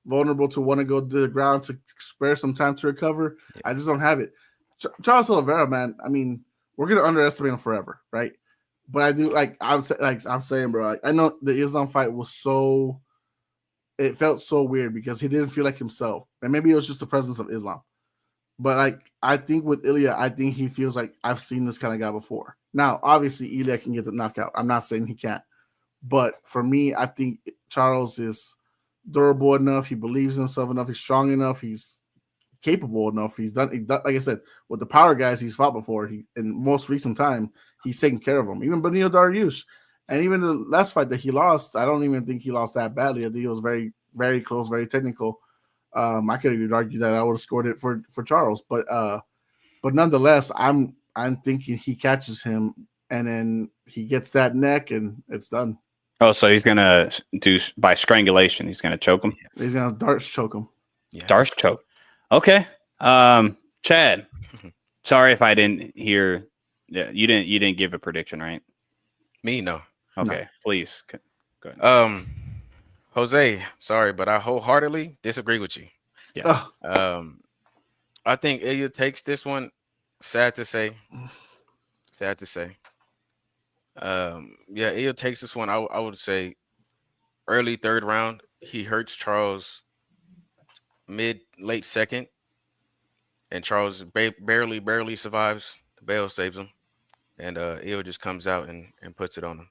vulnerable to want to go to the ground to spare some time to recover. Yeah. I just don't have it. Charles Oliveira, man. I mean, we're gonna underestimate him forever, right? But I do I'm saying, bro. I know the Islam fight was it felt so weird because he didn't feel like himself, and maybe it was just the presence of Islam. But I think with Ilya, I think he feels like I've seen this kind of guy before. Now, obviously, Ilya can get the knockout. I'm not saying he can't, But for me, I think Charles is durable enough. He believes in himself enough. He's strong enough. He's capable enough. He's done, like I said, with the power guys he's fought before. He in most recent time he's taken care of them. Even Benito Dariush, and even the last fight that he lost, I don't even think he lost that badly. I think it was very, very close, very technical. I could even argue that I would have scored it for Charles, but nonetheless, I'm thinking he catches him and then he gets that neck and it's done. Oh, so he's gonna do by strangulation. He's gonna choke him. Yes. He's gonna darts choke him. Yes. Darts choke. Okay. Chad. Sorry if I didn't hear. Yeah, you didn't give a prediction, right? Me, no. Okay, no. Please go ahead. Jose, sorry, but I wholeheartedly disagree with you. Yeah. I think Ilya takes this one. Sad to say. Yeah, Ilya takes this one. I would say early third round. He hurts Charles late second, and Charles barely survives. Bale saves him, and Ilya just comes out and puts it on him.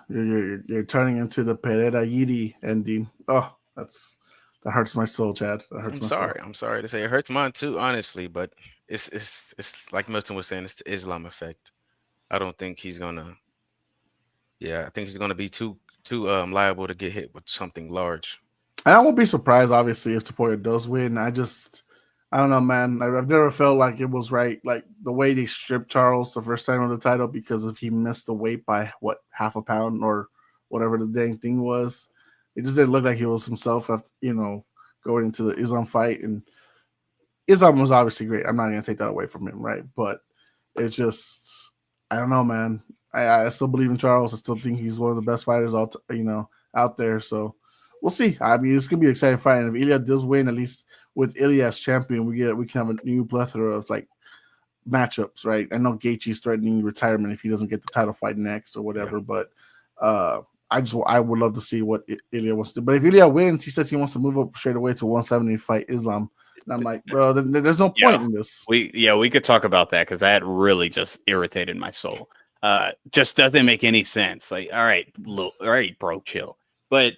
You're turning into the Pereira Yidi ending. Oh, that hurts my soul, Chad. That hurts my soul. I'm sorry to say it hurts mine too, honestly, but it's like Milton was saying, it's the Islam effect. I don't think he's gonna. Yeah, I think he's gonna be too liable to get hit with something large. And I won't be surprised, obviously, if Taporia does win. I don't know, man. I've never felt like it was right. Like the way they stripped Charles the first time on the title because if he missed the weight by half a pound or whatever the dang thing was, it just didn't look like he was himself after, going into the Islam fight. And Islam was obviously great. I'm not going to take that away from him, right? But it's just, I don't know, man. I still believe in Charles. I still think he's one of the best fighters out there. So we'll see. I mean, it's gonna be an exciting fight. And if Ilya does win, at least with Ilya as champion, we can have a new plethora of like matchups, right? I know Gaethje's threatening retirement if he doesn't get the title fight next or whatever, but I would love to see what Ilya wants to do. But if Ilya wins, he says he wants to move up straight away to 170 fight Islam. And I'm like, bro, there's no point in this. We could talk about that because that really just irritated my soul. Just doesn't make any sense. Like, all right, bro, chill. But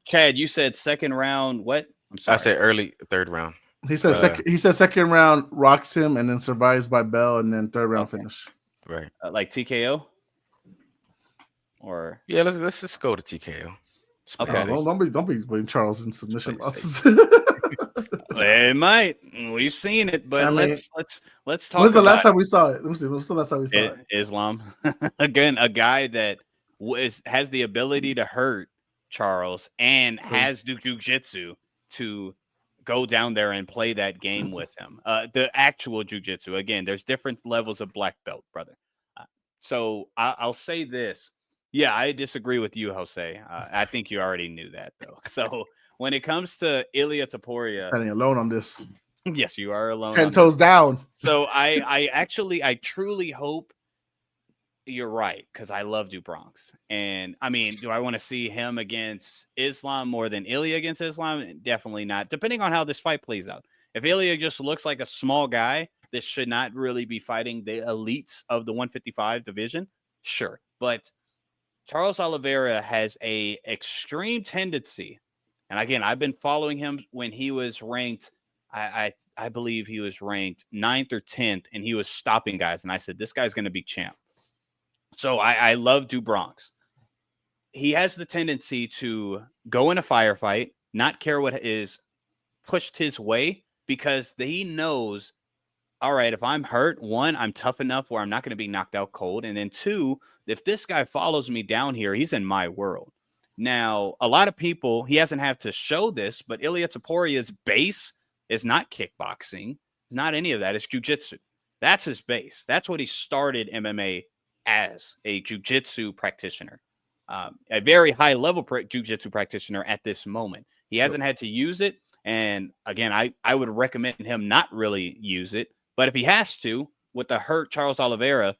Chad, you said second round. What? I'm sorry. I said early third round. He said second round rocks him and then survives by bell and then third round finish. Right. Like TKO. Or yeah, let's just go to TKO. Okay. Don't be putting Charles in submission losses. It might. We've seen it, but let's talk. When's the last time we saw it? Let me see. When's the last time we saw it? Islam. Again, a guy that has the ability to hurt Charles and has the jiu-jitsu to go down there and play that game with him. The actual jiu-jitsu. Again, there's different levels of black belt, brother. So I'll say this. Yeah, I disagree with you, Jose. I think you already knew that, though. So when it comes to Ilya Taporia, standing alone on this. Yes, you are alone. 10 toes down. So I truly hope you're right because I love Dubronx. And I mean, do I want to see him against Islam more than Ilya against Islam? Definitely not. Depending on how this fight plays out. If Ilya just looks like a small guy, this should not really be fighting the elites of the 155 division. Sure, but Charles Oliveira has a extreme tendency, and again, I've been following him when he was ranked. I believe he was ranked 9th or 10th, and he was stopping guys. And I said, this guy's going to be champ. So I love Dubronx. He has the tendency to go in a firefight, not care what is pushed his way, because he knows, all right, if I'm hurt, one, I'm tough enough where I'm not going to be knocked out cold. And then two, if this guy follows me down here, he's in my world. Now, a lot of people, he hasn't had to show this, but Ilya Taporia's base is not kickboxing. It's not any of that. It's jiu-jitsu. That's his base. That's what he started MMA as, a jiu-jitsu practitioner. A very high-level jiu-jitsu practitioner at this moment. He hasn't had to use it. And again, I would recommend him not really use it. But if he has to, with the hurt Charles Oliveira,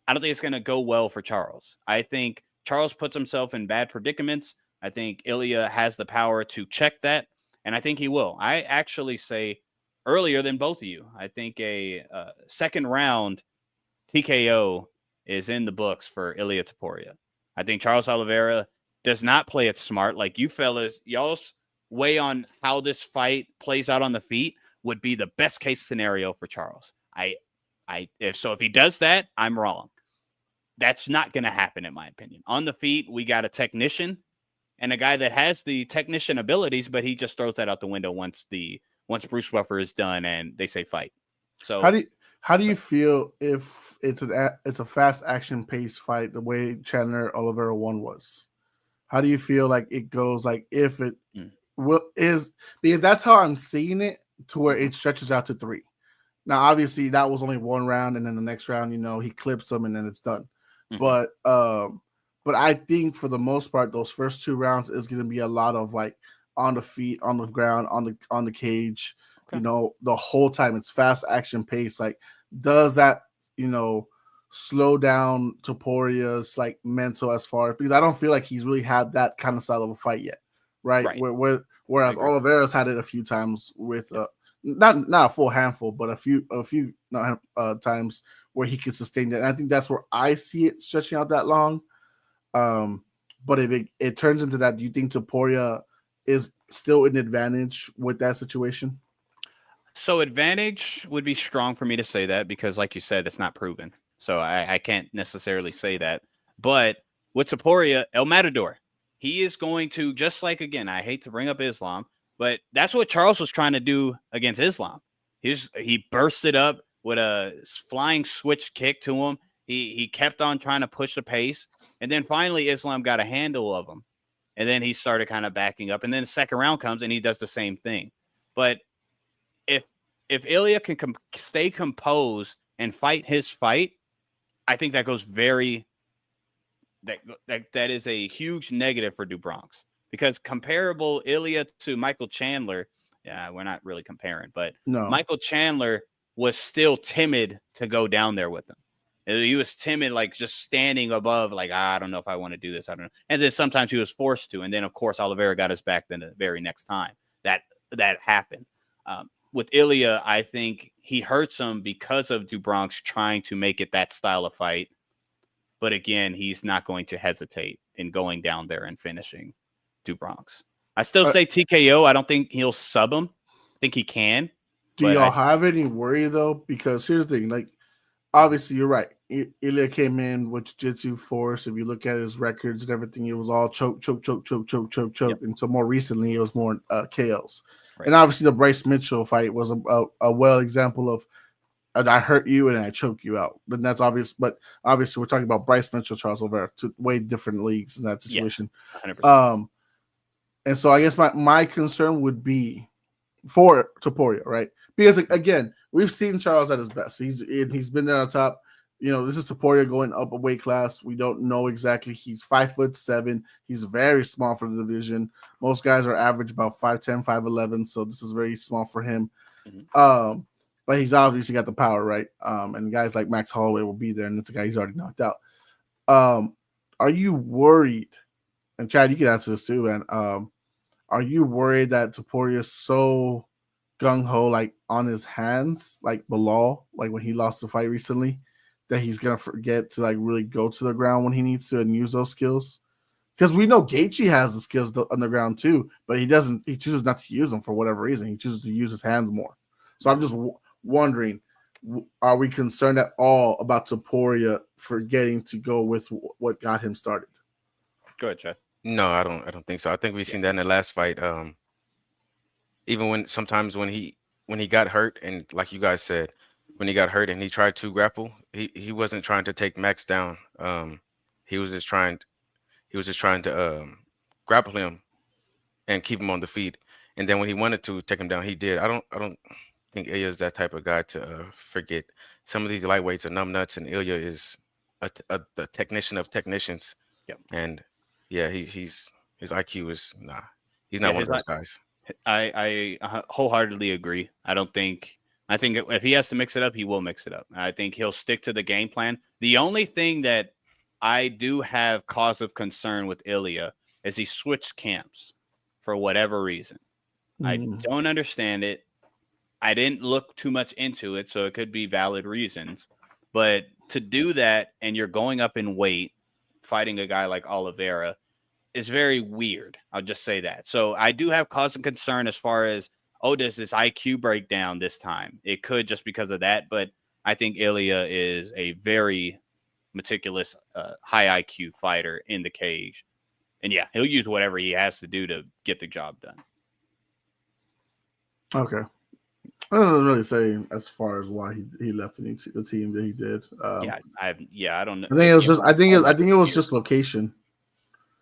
I don't think it's going to go well for Charles. I think Charles puts himself in bad predicaments. I think Ilya has the power to check that, and I think he will. I actually say earlier than both of you. I think a second round TKO is in the books for Ilya Taporia. I think Charles Oliveira does not play it smart. Like you fellas, y'all's way on how this fight plays out on the feet would be the best case scenario for Charles. If he does that, I'm wrong. That's not going to happen, in my opinion. On the feet, we got a technician and a guy that has the technician abilities, but he just throws that out the window once Bruce Buffer is done and they say fight. So how do you feel if it's a fast action paced fight the way Chandler Oliveira one was? How do you feel like it goes? Like if it is, because that's how I'm seeing it, to where it stretches out to 3. Now, obviously, that was only 1 round, and then the next round, he clips them, and then it's done. But I think for the most part, those first 2 rounds is going to be a lot of like on the feet, on the ground, on the cage. Okay. The whole time it's fast action pace. Like, does that slow down Toporia's like mental as far, because I don't feel like he's really had that kind of style of a fight yet, right? Whereas Oliveira's had it a few times with not a full handful, but a few times where he could sustain that. And I think that's where I see it stretching out that long. But if it turns into that, do you think Topuria is still an advantage with that situation? So advantage would be strong for me to say that, because like you said, it's not proven. So I can't necessarily say that. But with Topuria, El Matador, he is going to, just like, again, I hate to bring up Islam, but that's what Charles was trying to do against Islam. He bursted up with a flying switch kick to him. He kept on trying to push the pace. And then finally Islam got a handle of him. And then he started kind of backing up. And then the second round comes and he does the same thing. But if Ilya can stay composed and fight his fight, I think that goes that is a huge negative for DuBronx, because comparable Ilya to Michael Chandler, we're not really comparing, but no. Michael Chandler was still timid to go down there with him. He was timid, like just standing above, like, I don't know if I want to do this. I don't know. And then sometimes he was forced to. And then, of course, Oliveira got his back then the very next time that happened. With Ilya, I think he hurts him because of DuBronx trying to make it that style of fight. But again, he's not going to hesitate in going down there and finishing DuBronx. I still say TKO. I don't think he'll sub him. I think he can. Do y'all have any worry, though? Because here's the thing. Like, obviously, you're right. Ilya came in with jiu-jitsu force. If you look at his records and everything, it was all choke. Yep. Until more recently, it was more KOs. Right. And obviously, the Bryce Mitchell fight was a well example of I hurt you and I choke you out. But that's obvious. But obviously, we're talking about Bryce Mitchell, Charles Oliveira, two way different leagues in that situation. Yeah, 100%. And so I guess my concern would be for Topuria, right? Because again, we've seen Charles at his best. He's been there on top. This is Topuria going up a weight class. We don't know exactly. He's 5'7". He's very small for the division. Most guys are average about 5'10", 5'11". So this is very small for him. Mm-hmm. But he's obviously got the power, right? And guys like Max Holloway will be there, and it's a guy he's already knocked out. Are you worried? And Chad, you can answer this too, man. Are you worried that Topuria is so gung-ho, like on his hands, like Bilal, like when he lost the fight recently, that he's gonna forget to like really go to the ground when he needs to and use those skills? Because we know Gaethje has the skills on the ground too, but he doesn't. He chooses not to use them for whatever reason. He chooses to use his hands more. So I'm just wondering, are we concerned at all about Topuria forgetting to go with what got him started? Go ahead, Chad. No, I don't think so. I think we've seen that in the last fight. Even when he got hurt, and like you guys said, when he got hurt and he tried to grapple, he wasn't trying to take Max down. He was just trying to grapple him and keep him on the feet. And then when he wanted to take him down, he did. I don't think Ilya is that type of guy to forget. Some of these lightweights are numbnuts, and Ilya is the technician of technicians. Yep. And yeah, his IQ is he's not one of those guys. I wholeheartedly agree. I think if he has to mix it up, he will mix it up. I think he'll stick to the game plan. The only thing that I do have cause of concern with Ilya is he switched camps for whatever reason. I don't understand it. I didn't look too much into it, so it could be valid reasons. But to do that, and you're going up in weight, fighting a guy like Oliveira is very weird. I'll just say that. So I do have cause and concern as far as, does this IQ break down this time? It could, just because of that, but I think Ilya is a very meticulous, high IQ fighter in the cage. And yeah, he'll use whatever he has to do to get the job done. Okay. I don't really say as far as why he left the team that he did. I don't know. I think it was just. I think it was just location.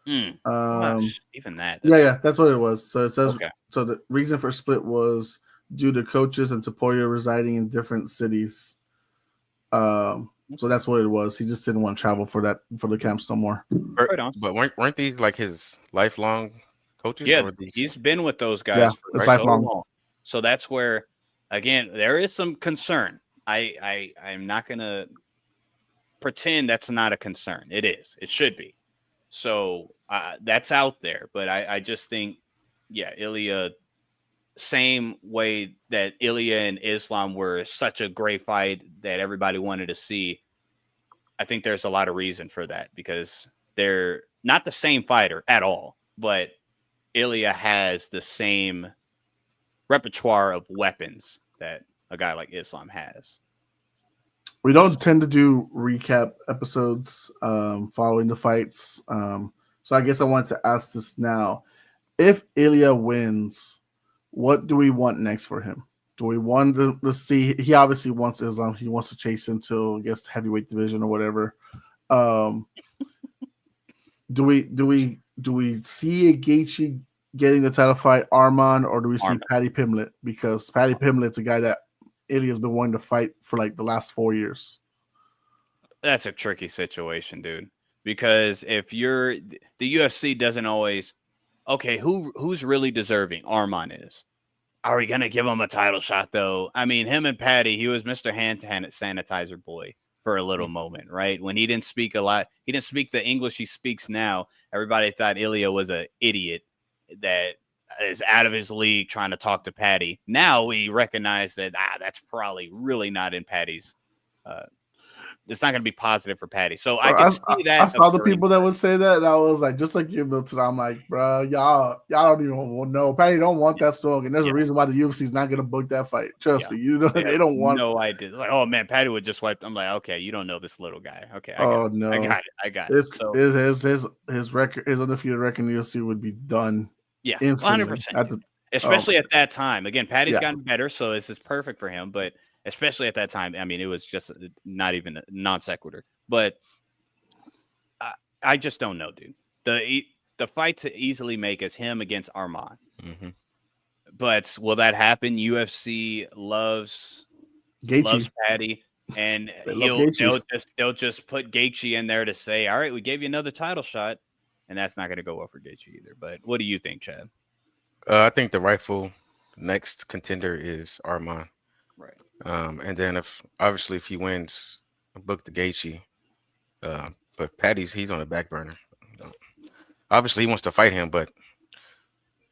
Even that. Yeah, that's what it was. So it says. Okay. So the reason for split was due to coaches and Taporia residing in different cities. So that's what it was. He just didn't want to travel for the camps no more. But weren't these like his lifelong coaches? Yeah, he's been with those guys for so long. So that's where, again, there is some concern. I'm not gonna pretend that's not a concern. It is. It should be. So that's out there. But I just think, Ilya, same way that Ilya and Islam were such a great fight that everybody wanted to see. I think there's a lot of reason for that, because they're not the same fighter at all, but Ilya has the same repertoire of weapons that a guy like Islam has. We don't tend to do recap episodes following the fights. So I guess I wanted to ask this now. If Ilya wins, what do we want next for him? Do we want to see? He obviously wants Islam. He wants to chase him to, I guess, heavyweight division or whatever. Do we see Gaethje getting the title fight, Arman, or do we see Paddy Pimblett? Because Paddy Pimblett's a guy that Ilya's been wanting to fight for like the last 4 years. That's a tricky situation, dude. Because if the UFC doesn't always, okay, who's really deserving? Arman is. Are we gonna give him a title shot though? I mean, him and Paddy, he was Mr. Hand Sanitizer Boy for a little moment, right? When he didn't speak a lot, he didn't speak the English he speaks now. Everybody thought Ilya was an idiot that is out of his league trying to talk to Paddy. Now we recognize that that's probably really not in Paddy's. It's not going to be positive for Paddy. So I can see that. I saw the people that would say that, and I was like, just like you, Milton. I'm like, bro, y'all don't even know. Paddy don't want that song, and there's a reason why the UFC's not going to book that fight. Trust me, you know they don't want. No idea. Like, oh man, Paddy would just wipe. I'm like, okay, you don't know this little guy. Okay, I got it. His record, his undefeated record in the UFC would be done. Yeah, 100%. Especially at that time. Again, Paddy's gotten better, so this is perfect for him. But especially at that time, I mean, it was just not even a non sequitur. But I just don't know, dude. The fight to easily make is him against Arman. Mm-hmm. But will that happen? UFC loves Paddy, and they'll just put Gaethje in there to say, all right, we gave you another title shot, and that's not going to go well for Gaethje either. But what do you think, Chad? I think the rightful next contender is Arman. Right. And then if he wins, book the Gaethje. But Paddy's, he's on the back burner. Obviously, he wants to fight him, but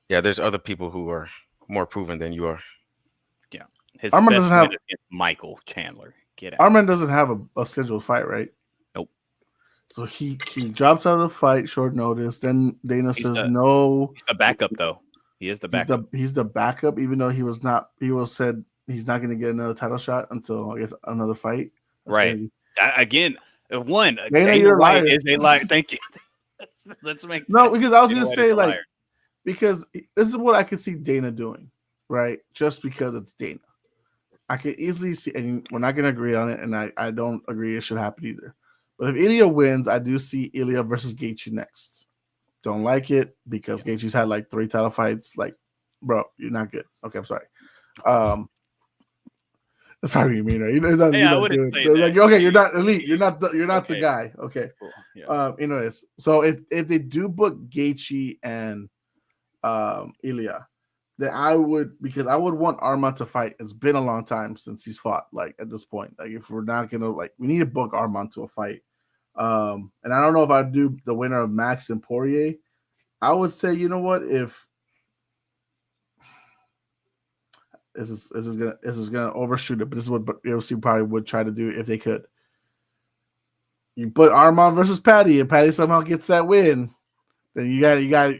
yeah, there's other people who are more proven than you are. Yeah. His Arman doesn't have Michael Chandler. Get out. Arman doesn't have a scheduled fight, right? Nope. So he drops out of the fight short notice. Then Dana says no. He's the backup though. He is the backup. He's the backup, even though he was not. He was said he's not going to get another title shot until I guess another fight. That's right. Crazy. Again, Dana White is a liar. Thank you. Let's make because I was going to say because this is what I could see Dana doing, right? Just because it's Dana, I could easily see, and we're not going to agree on it, and I don't agree it should happen either. But if Ilya wins, I do see Ilya versus Gaethje next. Don't like it because Gaethje's had like 3 title fights. Like, bro, you're not good. Okay, I'm sorry. That's probably what you mean, right? I wouldn't say that. Like, okay, you're not elite. You're not the guy. Okay. Cool. Yeah. Anyways, so if they do book Gaethje and Ilya, then I would want Arman to fight. It's been a long time since he's fought. Like at this point, like if we're not gonna we need to book Arman to a fight. And I don't know if I'd do the winner of Max and Poirier. I would say, you know what, if this is gonna overshoot it, but this is what UFC probably would try to do if they could. You put Arman versus Patty, and Patty somehow gets that win. Then you got.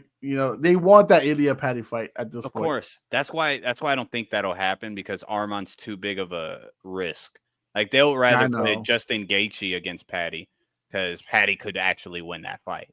They want that Ilya Patty fight at this point. Of course, that's why I don't think that'll happen because Arman's too big of a risk. Like they'll rather put Justin Gaethje against Patty because Patty could actually win that fight.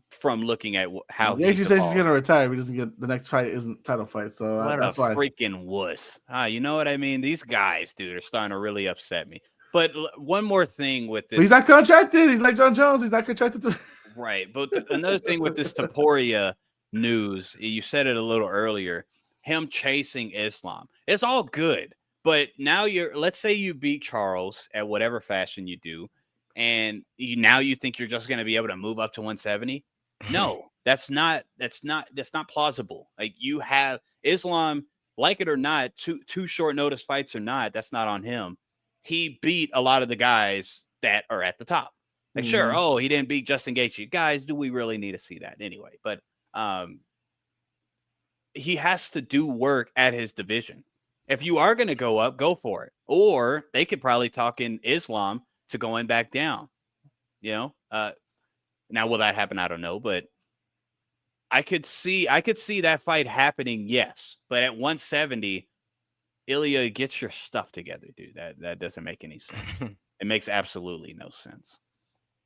From looking at how Gaethje says he's going to retire if he doesn't get the next fight isn't title fight. So that's why. Freaking wuss. You know what I mean? These guys, dude, are starting to really upset me. But one more thing with this, but he's not contracted. He's like Jon Jones. He's not contracted. Right. But another thing with this Topuria news, you said it a little earlier, him chasing Islam. It's all good. But now let's say you beat Charles at whatever fashion you do, and now you think you're just going to be able to move up to 170? No, that's not plausible. Like you have Islam, like it or not, two short notice fights or not, that's not on him. He beat a lot of the guys that are at the top. Like, sure, he didn't beat Justin Gaethje. Guys, do we really need to see that anyway? But he has to do work at his division. If you are going to go up, go for it. Or they could probably talk in Islam to going back down. Now, will that happen? I don't know. But I could see that fight happening, yes. But at 170, Ilya, get your stuff together, dude. That doesn't make any sense. It makes absolutely no sense.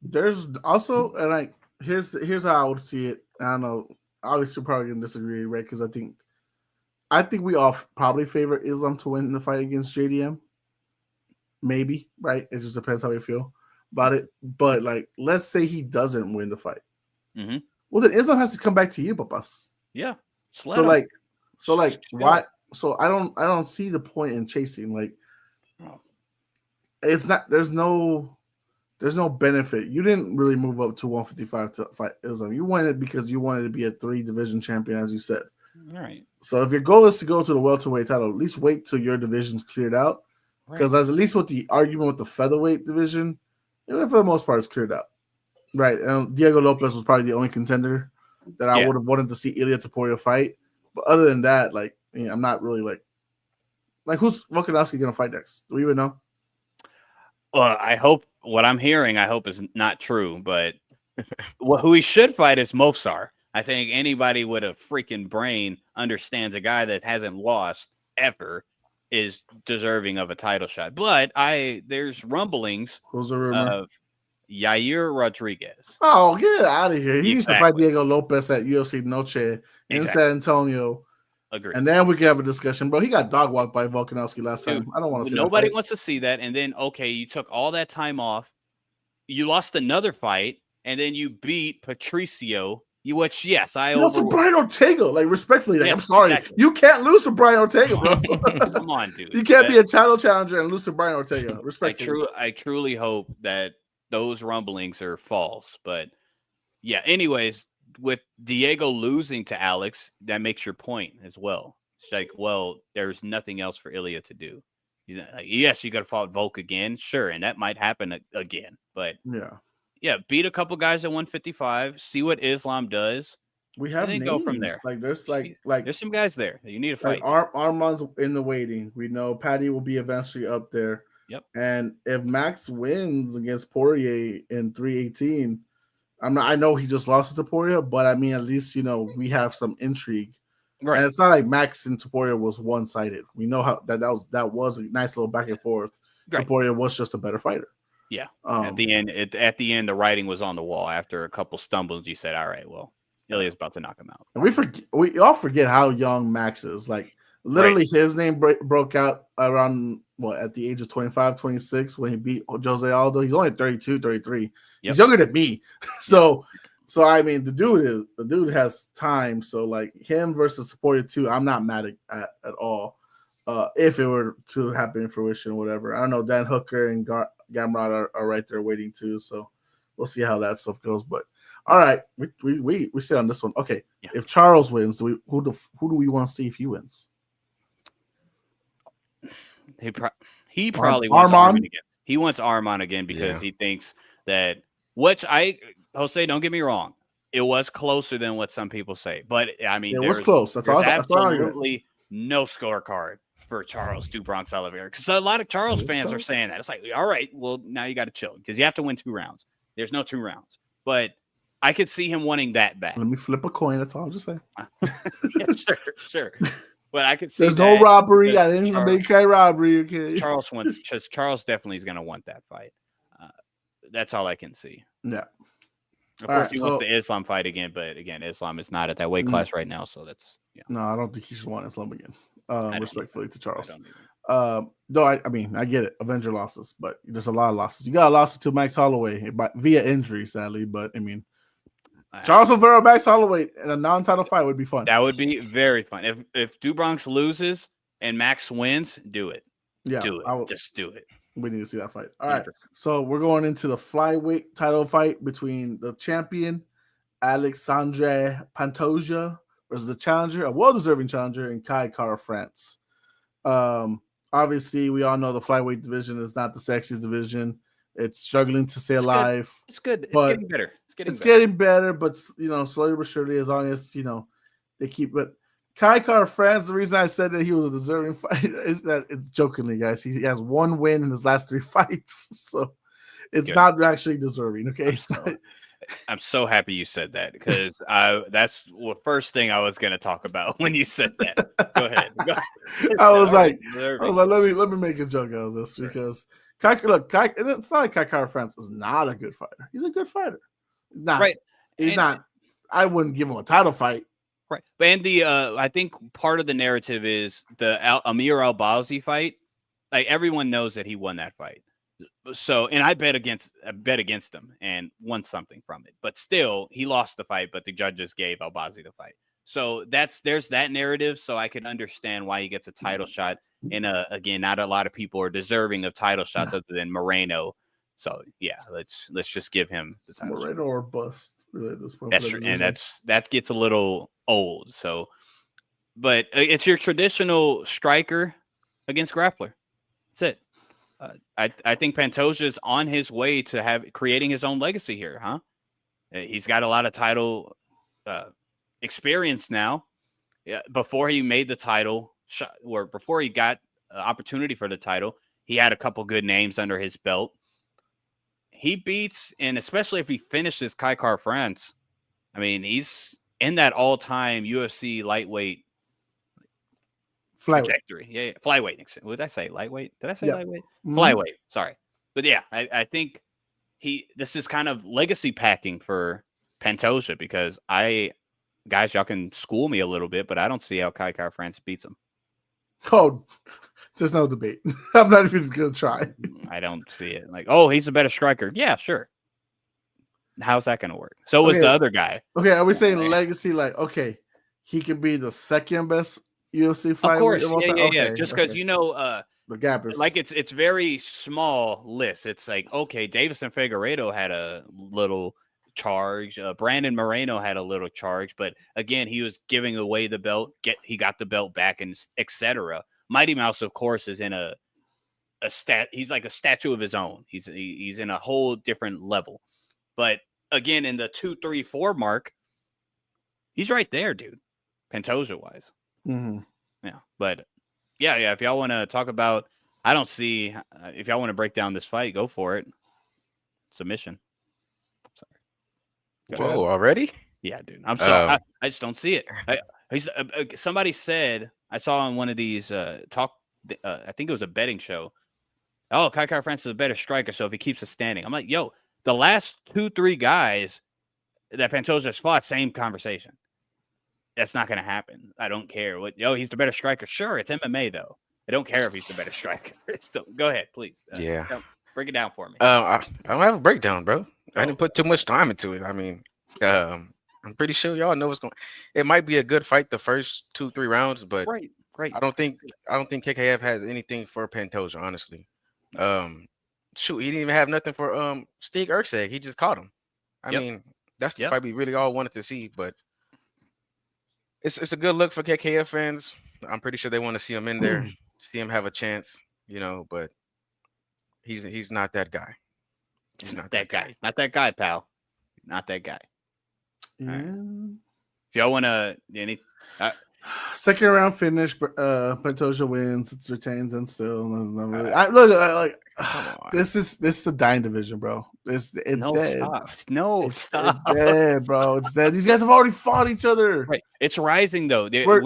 There's also, and here's how I would see it. I don't know. Obviously, we're probably gonna disagree, right? Because I think we all probably favor Islam to win the fight against JDM. Maybe, right? It just depends how we feel about it. But like, let's say he doesn't win the fight. Mm-hmm. Well, then Islam has to come back to you, papas. Yeah. So why? So I don't see the point in chasing. Like, it's not. There's no benefit. You didn't really move up to 155 to fight Islam. You wanted it because you wanted to be a 3-division champion, as you said. All right. So if your goal is to go to the welterweight title, at least wait till your division's cleared out. Because as at least with the argument with the featherweight division, for the most part, it's cleared out. Right. And Diego Lopez was probably the only contender that I would have wanted to see Ilya Topuria fight. But other than that, I'm not really like who's Volkanovski going to fight next? Do we even know? Well, I hope what I'm hearing, is not true. But who he should fight is Mofsar. I think anybody with a freaking brain understands a guy that hasn't lost ever is deserving of a title shot. But there's rumblings of Yair Rodriguez. Oh, get out of here. He needs to fight Diego Lopez at UFC Noche in San Antonio. Agree. And then we can have a discussion, bro. He got dog walked by Volkanovski last time. I don't want to see nobody wants to see that. And then, you took all that time off. You lost another fight, and then you beat Patricio. Which, yes, I lost to Brian Ortega. Respectfully, I'm sorry. Exactly. You can't lose to Brian Ortega, bro. Come on, dude. You can't be a title challenger and lose to Brian Ortega. Respectfully. I truly hope that those rumblings are false. But, yeah, anyways, with Diego losing to Alex, that makes your point as well. It's like, well, there's nothing else for Ilya to do. Yes, you got to fight Volk again. Sure, and that might happen again. But, yeah, beat a couple guys at 155. See what Islam does. We have names. Go from there. There's some guys there that you need to fight. Arman's in the waiting. We know Patty will be eventually up there. Yep. And if Max wins against Poirier in 318, I know he just lost to Poirier, but I mean at least we have some intrigue. Right. And it's not like Max and Topuria was one-sided. We know how that was a nice little back and forth. Right. Topuria was just a better fighter. Yeah. At the end, the writing was on the wall. After a couple stumbles, you said, "All right, well, Ilya's about to knock him out." And we all forget how young Max is. Literally, his name broke out around at the age of 25, 26 when he beat Jose Aldo. He's only 32, 33. Yep. He's younger than me. So I mean, the dude has time. So him versus Topuria too, I'm not mad at all. If it were to happen in fruition, or whatever. I don't know. Dan Hooker and Gamrot are right there waiting too. So we'll see how that stuff goes. But all right, we stay on this one. Okay, if Charles wins, who do we want to see if he wins? He probably wants Arman again. He wants Arman again because he thinks that. Jose, don't get me wrong, it was closer than what some people say. But I mean, it was close. That's absolutely no scorecard for Charles do Bronx Oliveira, because a lot of Charles fans are saying that. It's like, all right, well, now you got to chill because you have to win 2 rounds. There's no 2 rounds, but I could see him wanting that back. Let me flip a coin. That's all I'm just saying. Yeah, sure. But I could see there's no robbery. I didn't make a robbery. Okay. Charles definitely is going to want that fight. That's all I can see. Yeah. Of course, he wants the Islam fight again, but again, Islam is not at that weight class right now, so that's No, I don't think he should want Islam again. Respectfully to Charles. No, I mean, I get it. Avenger losses, but there's a lot of losses. You got a loss to Max Holloway via injury, sadly. But I mean, Charles Oliveira, Max Holloway in a non-title fight would be fun. That would be very fun. If Bronx loses and Max wins, do it. Yeah, do it. Just do it. We need to see that fight. All right. So we're going into the flyweight title fight between the champion Alexandre Pantoja versus the challenger, a well-deserving challenger, in Kai Kara France. Obviously, we all know the flyweight division is not the sexiest division. It's struggling to stay alive. It's good. It's getting better. It's getting better, but slowly but surely, as long as they keep it. Kai Kara France, the reason I said that he was a deserving fighter is that it's jokingly, guys. He has 1 win in his last 3 fights, so it's not actually deserving. Okay, I'm so happy you said that because that's the first thing I was going to talk about when you said that. Go ahead. I was like, let me make a joke out of this because it's not like Kai Kara France is not a good fighter. He's a good fighter. He's not. I wouldn't give him a title fight. Right. And I think part of the narrative is the Amir Albazi fight. Like everyone knows that he won that fight. So, and I bet against him and won something from it. But still, he lost the fight, but the judges gave Albazi the fight. So there's that narrative. So I can understand why he gets a title shot. And again, not a lot of people are deserving of title shots other than Moreno. So yeah, let's just give him the title Moreno or bust. Really, at this point. That's true, and that gets a little old. So, but it's your traditional striker against grappler. That's it. I think Pantoja is on his way to creating his own legacy here, huh? He's got a lot of title experience now. Before he made the title shot, or before he got opportunity for the title, he had a couple good names under his belt. He beats, and especially if he finishes Kai Kara France, I mean, he's in that all-time UFC lightweight trajectory. Yeah, flyweight. What did I say? Lightweight? Did I say lightweight? Mm-hmm. Flyweight. Sorry. But yeah, I think this is kind of legacy packing for Pantoja because guys, y'all can school me a little bit, but I don't see how Kai Kara France beats him. Oh, there's no debate. I'm not even going to try. I don't see it. Like, oh, he's a better striker. Yeah, sure. How's that going to work? So was the other guy. Okay, are we saying legacy? Like, okay, he can be the second best UFC fighter. Of course, yeah. Just because the gap is like it's very small list. It's like Davison Figueiredo had a little charge. Brandon Moreno had a little charge, but again, he was giving away the belt. He got the belt back, and etc. Mighty Mouse, of course, is in a he's like a statue of his own. He's in a whole different level. But again, in the 2, 3, 4 mark, he's right there, dude. Pantoja wise. Mm-hmm. Yeah. But yeah. If y'all want to talk about, I don't see if y'all want to break down this fight, go for it. Submission. Sorry. Whoa, already? Yeah, dude. I'm sorry. I just don't see it. Somebody said, I saw on one of these I think it was a betting show. Oh, Kai Kara France is a better striker, so if he keeps us standing. I'm like, yo, the last 2, 3 guys that Pantoja's fought, same conversation. That's not going to happen. I don't care. He's the better striker. Sure, it's MMA, though. I don't care if he's the better striker. So go ahead, please. Break it down for me. I don't have a breakdown, bro. I didn't put too much time into it. I mean, I'm pretty sure y'all know what's going. It might be a good fight the first 2, 3 rounds, but right. I don't think KKF has anything for Pantoja, honestly. Shoot, he didn't even have nothing for Stig Erkseg. He just caught him. I mean, that's the fight we really all wanted to see, but it's a good look for KKF fans. I'm pretty sure they want to see him in there, see him have a chance, but he's not that guy. He's not that guy. He's not that guy, pal. Not that guy. Yeah. Right. If y'all want to Second round finish. Pantoja wins. It retains and still. Really, this is a dying division, bro. It's dead. Stop. It's dead, bro. It's dead. These guys have already fought each other. Right. It's rising though. We are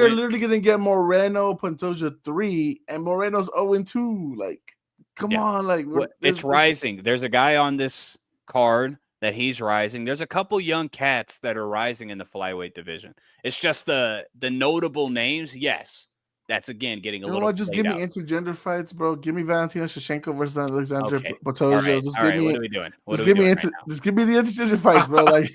literally gonna get Moreno Pantoja 3, and Moreno's 0-2. Like, come on, like it's rising. There's a guy on this card that he's rising. There's a couple young cats that are rising in the flyweight division. It's just the notable names. Yes, that's again getting a little. Just give me intergender fights, bro. Give me Valentina Shevchenko versus Alexandra Pantoja. All right. What are we doing? Just give me the intergender fights, bro. Like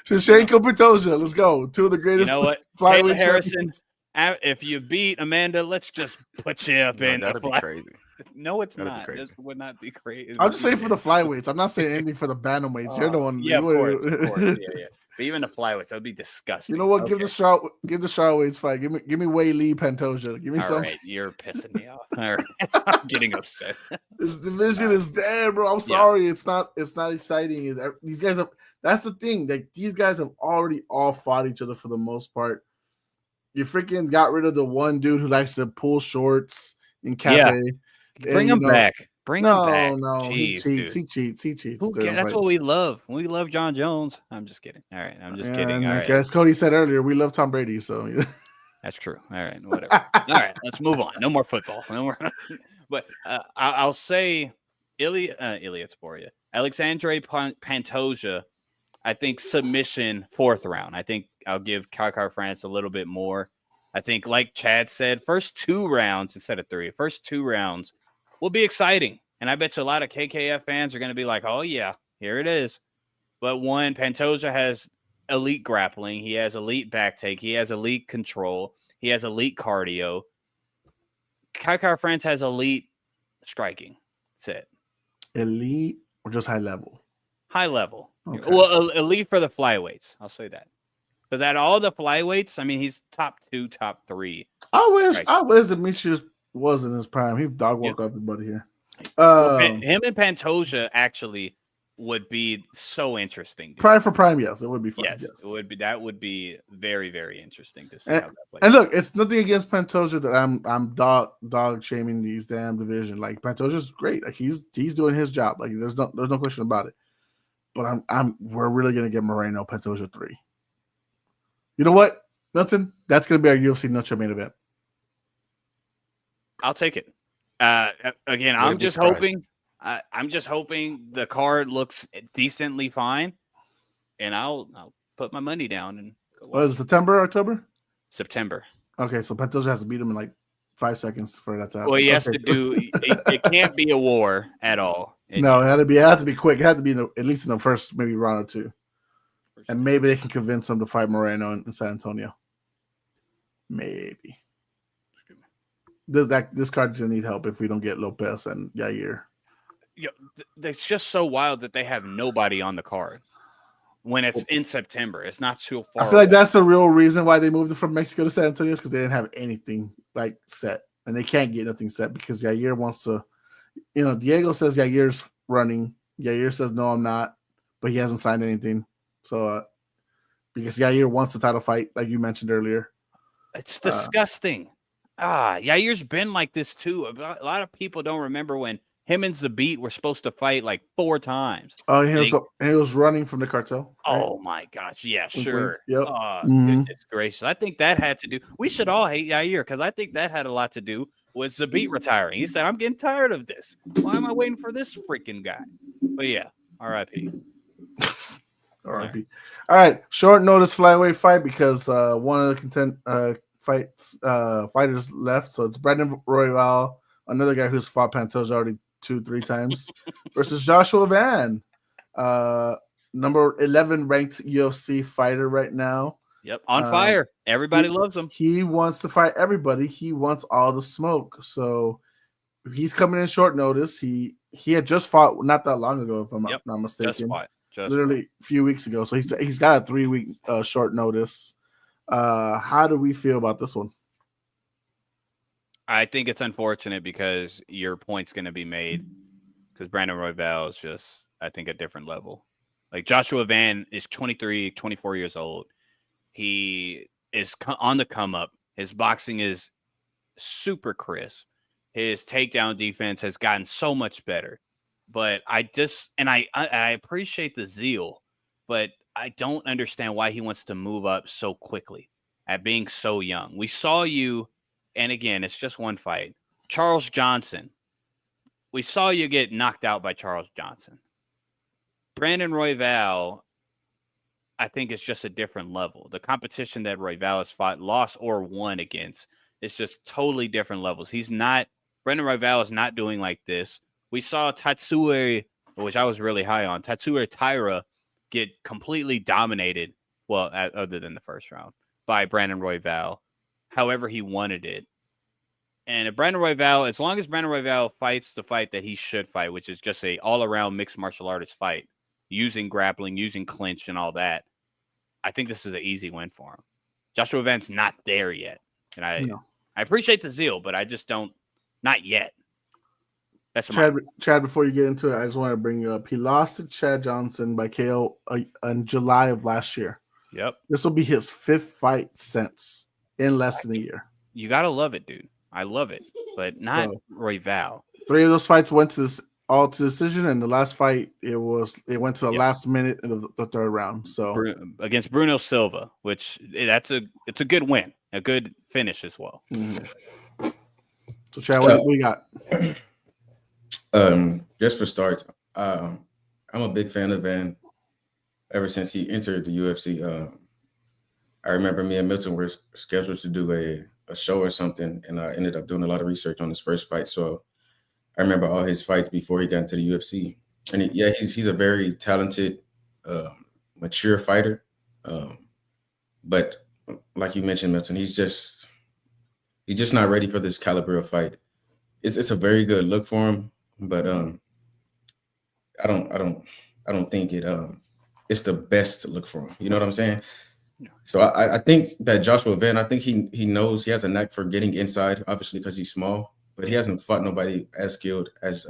Shevchenko Pantoja. Let's go. Two of the greatest. You know what? Kayla Harrison. If you beat Amanda, let's just put you up in. That'd be crazy. No, it's not. This would not be crazy. I'm just saying for the flyweights. I'm not saying anything for the bantamweights. You're the one. Yeah, of course. Yeah. But even the flyweights, that would be disgusting. You know what? Give the strawweights fight. Give me Wei Lee Pantoja. Give me something. Right, you're pissing me off. All right. I'm getting upset. This division is dead, bro. I'm sorry. It's not exciting. These guys have. That's the thing. Like, these guys have already all fought each other for the most part. You freaking got rid of the one dude who likes to pull shorts in cafe. Yeah. Bring him back. Bring him back. No, Jeez, he cheats. That's what we love. We love Jon Jones. I'm just kidding. All right. I'm just kidding. All right. As Cody said earlier, we love Tom Brady. So that's true. All right. Whatever. All right. Let's move on. No more football. No more. But I'll say Ilya Sporia. Alexandre Pantoja, I think submission 4th round. I think I'll give Kaka France a little bit more. I think, like Chad said, first 2 rounds instead of 3. First 2 rounds will be exciting. And I bet you a lot of KKF fans are going to be like, oh, yeah, here it is. But one, Pantoja has elite grappling. He has elite back take. He has elite control. He has elite cardio. Kaka France has elite striking. That's it. Elite or just high level? High level. Okay. Well, elite for the flyweights. I'll say that. Because at all the flyweights, I mean, he's top 2, top 3. I wish Demetrius was in his prime. He dog walk everybody here. Him and Pantoja actually would be so interesting. Prime for prime, yes, it would be fun. Yes, it would be. That would be very, very interesting to see how that plays. And look, it's nothing against Pantoja that I'm dog shaming these damn division. Like, Pantoja's great. Like, he's doing his job. Like, there's no question about it. But we're really gonna get Moreno Pantoja 3. You know what, Milton? That's gonna be our UFC Nutshell main event. I'll take it. Again, I'm just hoping the card looks decently fine, and I'll put my money down and go. Was it September, October? September. Okay, so Pantoja has to beat him in like 5 seconds for that to happen. Well, he has to do. It can't be a war at all. It had to be quick. It had to be at least in the first maybe round or 2. And maybe they can convince him to fight Moreno in San Antonio. Maybe. This card's gonna need help if we don't get Lopez and Yair. Yeah, it's just so wild that they have nobody on the card when it's in September. It's not too far. I feel like that's the real reason why they moved it from Mexico to San Antonio, because they didn't have anything like set, and they can't get nothing set because Yair wants to. Diego says Yair's running. Yair says no, I'm not, but he hasn't signed anything. So, because Yair wants the title fight, like you mentioned earlier. It's disgusting. Yair's been like this too. A lot of people don't remember when him and Zabit were supposed to fight like 4 times. Oh, he was running from the cartel. Right? Oh my gosh, yeah, sure. Yep. Goodness gracious. I think that had to do. We should all hate Yair because I think that had a lot to do with Zabit retiring. He said, "I'm getting tired of this. Why am I waiting for this freaking guy?" But yeah, R.I.P. R.I.P. All right, short notice flyweight fight because one of the fighters left. So it's Brandon Royval, another guy who's fought Pantoja already 2-3 times, versus Joshua Van, number 11 ranked UFC fighter right now. Yep, on fire. Everybody loves him. He wants to fight everybody. He wants all the smoke. So he's coming in short notice. He had just fought not that long ago, if I'm not mistaken. Literally a few weeks ago. So he's got a 3-week short notice. How do we feel about this one? I think it's unfortunate because your point's going to be made because Brandon Royval is just, I think, a different level. Like Joshua Van is 23, 24 years old. He is on the come up. His boxing is super crisp. His takedown defense has gotten so much better. But I appreciate the zeal, but I don't understand why he wants to move up so quickly at being so young. We saw you, and again, it's just one fight. Charles Johnson. We saw you get knocked out by Charles Johnson. Brandon Royval, I think it's just a different level. The competition that Royval has fought, lost or won against, is just totally different levels. Brandon Royval is not doing like this. We saw Tatsue, which I was really high on, Tatsue Taira get completely dominated, well, other than the first round, by Brandon Royval, however he wanted it. And if Brandon Royval, as long as Brandon Royval fights the fight that he should fight, which is just a all-around mixed martial artist fight, using grappling, using clinch, and all that, I think this is an easy win for him. Joshua Van's not there yet. And I appreciate the zeal, but I just don't, not yet. That's Chad, before you get into it, I just want to bring you up. He lost to Chad Johnson by KO in July of last year. Yep. This will be his 5th fight since in less than a year. You got to love it, dude. I love it, but not Royval. 3 of those fights went to all to decision, and the last fight it went to the last minute of the 3rd round. So against Bruno Silva, which it's a good win, a good finish as well. Mm-hmm. So Chad, what do you got? Just for starts, I'm a big fan of Van ever since he entered the UFC. I remember me and Milton were scheduled to do a show or something, and I ended up doing a lot of research on his first fight. So I remember all his fights before he got into the UFC. And he's a very talented, mature fighter. But like you mentioned, Milton, he's just not ready for this caliber of fight. It's a very good look for him, but I don't think it's the best look for him. You know what I'm saying? So I think that Joshua Van, I think he knows he has a knack for getting inside, obviously because he's small, but he hasn't fought nobody as skilled as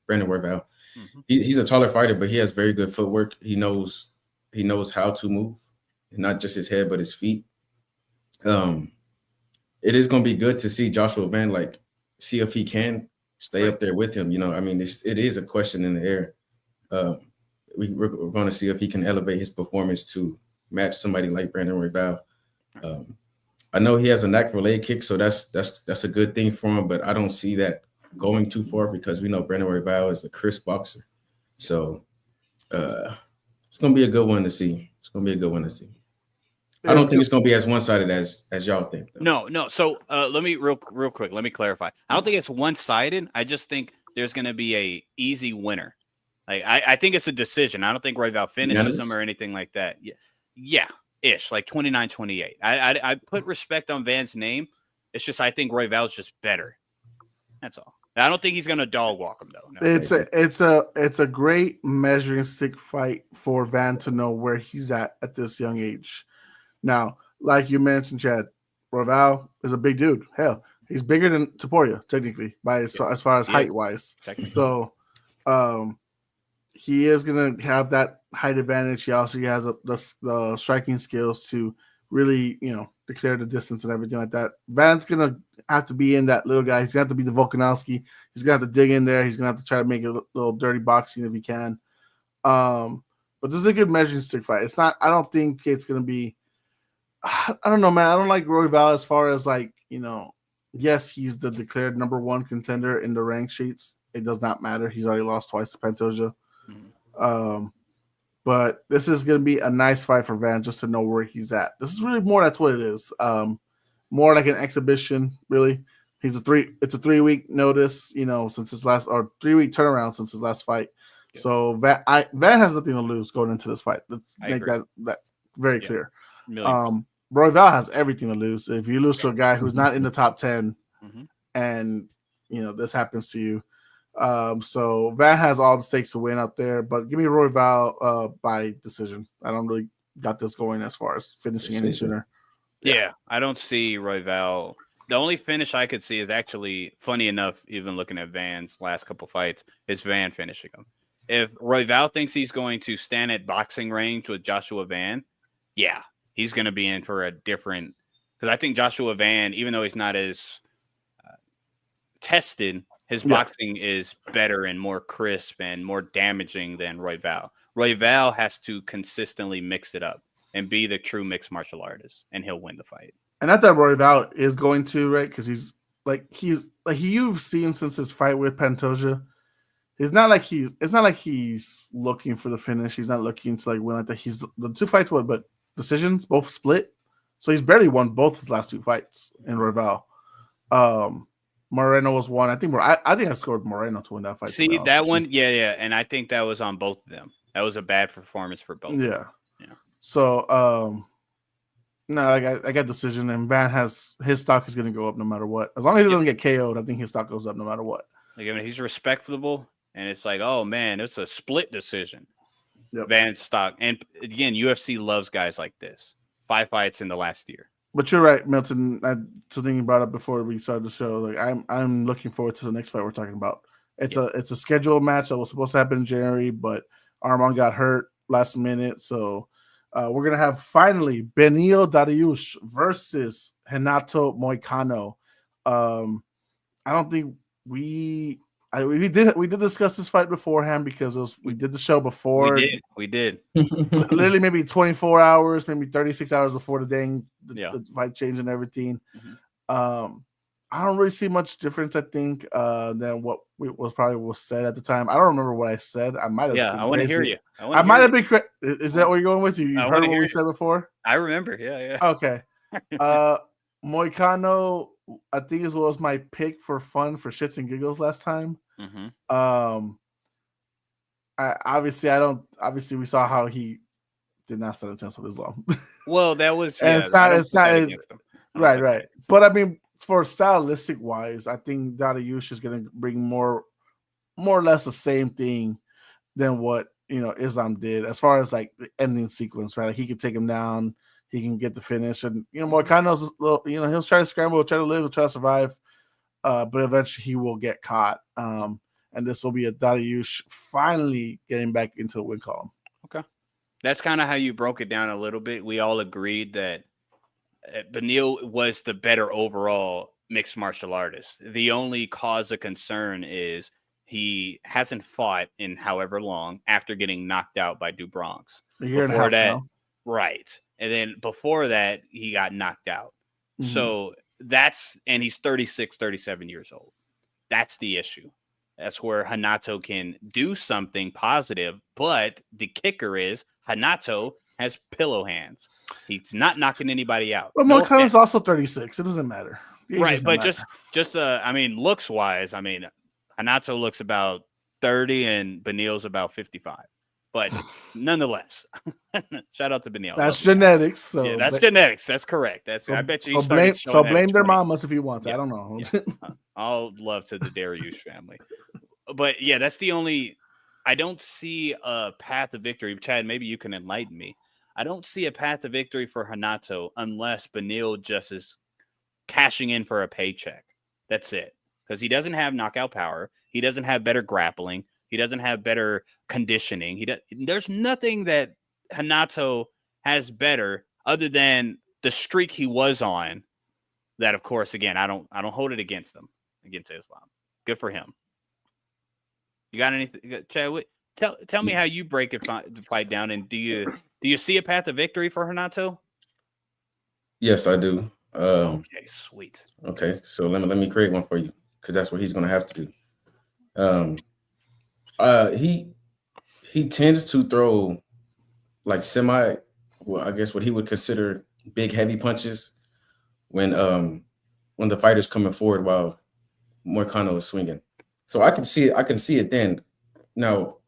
Brandon Royval. Mm-hmm. He's a taller fighter, but he has very good footwork. He knows how to move, and not just his head, but his feet. It is going to be good to see Joshua Van, see if he can stay up there with him. You know, I mean, it is a question in the air. We're going to see if he can elevate his performance to match somebody like Brandon Royval. I know he has a knack for leg kicks, so that's a good thing for him, but I don't see that going too far because we know Brandon Royval is a crisp boxer. So it's going to be a good one to see. I don't think it's going to be as one-sided as y'all think, though. No. So let me real quick. Let me clarify. I don't think it's one-sided. I just think there's going to be a easy winner. I think it's a decision. I don't think Royval finishes him or anything like that. Yeah, ish, like 29-28. I put respect on Van's name. It's just I think Royval's just better. That's all. I don't think he's going to dog walk him though. No. It's a great measuring stick fight for Van to know where he's at this young age. Now, like you mentioned, Chad, Royval is a big dude. Hell, he's bigger than Topuria technically as far as height wise. So, he is going to have that height advantage. He also has the striking skills to really, declare the distance and everything like that. Van's going to have to be in that little guy. He's going to have to be the Volkanovski. He's going to have to dig in there. He's going to have to try to make it a little dirty boxing if he can. But this is a good measuring stick fight. It's not, I don't think it's going to be, I don't know, man. I don't like Royval as far as yes, he's the declared number 1 contender in the rank sheets. It does not matter. He's already lost twice to Pantoja. Mm-hmm. But this is going to be a nice fight for Van just to know where he's at. This is really more, that's what it is. More like an exhibition, really. It's a 3-week notice, since his last, or 3-week turnaround since his last fight. Yeah. So Van has nothing to lose going into this fight. Let's make that very clear. Royval has everything to lose. If you lose to a guy who's not in the top 10 mm-hmm. and, this happens to you. So Van has all the stakes to win out there, but give me Royval by decision. I don't really got this going as far as finishing any sooner. Yeah, I don't see Royval. The only finish I could see is actually, funny enough, even looking at Van's last couple fights, is Van finishing him. If Royval thinks he's going to stand at boxing range with Joshua Van, yeah, he's going to be in for a different. Because I think Joshua Van, even though he's not as tested, his boxing is better and more crisp and more damaging than Royval. Royval has to consistently mix it up and be the true mixed martial artist, and he'll win the fight. And not that Royval is going to, right? Because he's like you've seen since his fight with Pantoja. It's not like he's looking for the finish. He's not looking to like win like that. He's the 2 fights, but decisions both split. So he's barely won both his last 2 fights in Royval. Moreno was one. I think I scored Moreno to win that fight. See that one, yeah, and I think that was on both of them. That was a bad performance for both. Yeah. So no, I got decision, and Van has his stock is going to go up no matter what. As long as he doesn't get KO'd, I think his stock goes up no matter what. Like, I mean, he's respectable, and it's like, oh man, it's a split decision. Van's stock, and again, UFC loves guys like this. 5 fights in the last year. But you're right, Milton. Something you brought up before we started the show. Like I'm looking forward to the next fight we're talking about. It's a scheduled match that was supposed to happen in January, but Armand got hurt last minute, so we're gonna have finally Beneil Dariush versus Renato Moicano. I don't think we did discuss this fight beforehand because we did the show before. We did. Literally maybe 24 hours, maybe 36 hours before the fight change and everything. Mm-hmm. I don't really see much difference, I think, than what was said at the time. I don't remember what I said. I might have. Yeah, I want to hear you. I might have been. Is that what you're going with? You heard what we said before? I remember. Yeah. Okay. Moicano, I think it was my pick for fun for shits and giggles last time. Mm-hmm. Obviously we saw how he did not stand a chance with Islam. Well, that was it's not right. But I mean, for stylistic wise, I think Dariush is going to bring more or less the same thing than what Islam did as far as like the ending sequence, right? Like, he could take him down. He can get the finish, and Moicano's he'll try to scramble, he'll try to live, he'll try to survive, but eventually he will get caught. And this will be a Dariush finally getting back into the win column. Okay, that's kind of how you broke it down a little bit. We all agreed that Beneil was the better overall mixed martial artist. The only cause of concern is he hasn't fought in however long after getting knocked out by Dubronx. A year and a half now. Right. And then before that, he got knocked out. Mm-hmm. So and he's 36, 37 years old. That's the issue. That's where Renato can do something positive. But the kicker is Renato has pillow hands. He's not knocking anybody out. But Moicano's also 36. It doesn't matter. Right. But just looks wise, Renato looks about 30 and Beneil's about 55. But nonetheless, shout out to Beneil. That's genetics. So yeah, that's genetics. That's correct. I bet you. Blame their mamas if you want to. Yeah. I don't know. Yeah. All love to the Dariush family. But yeah, that's the only. I don't see a path to victory. Chad, maybe you can enlighten me. I don't see a path to victory for Renato unless Beneil just is cashing in for a paycheck. That's it. Because he doesn't have knockout power. He doesn't have better grappling. He doesn't have better conditioning. There's nothing that Renato has better other than the streak he was on. That, of course, again, I don't hold it against him, against Islam. Good for him. You got anything, Chad? Tell me how you break the fight down, and do you see a path to victory for Renato? Yes, I do. Okay, sweet. Okay, so let me create one for you because that's what he's going to have to do. He tends to throw like I guess what he would consider big heavy punches when the fighter's coming forward while Moicano is swinging. So I can see it then. Now,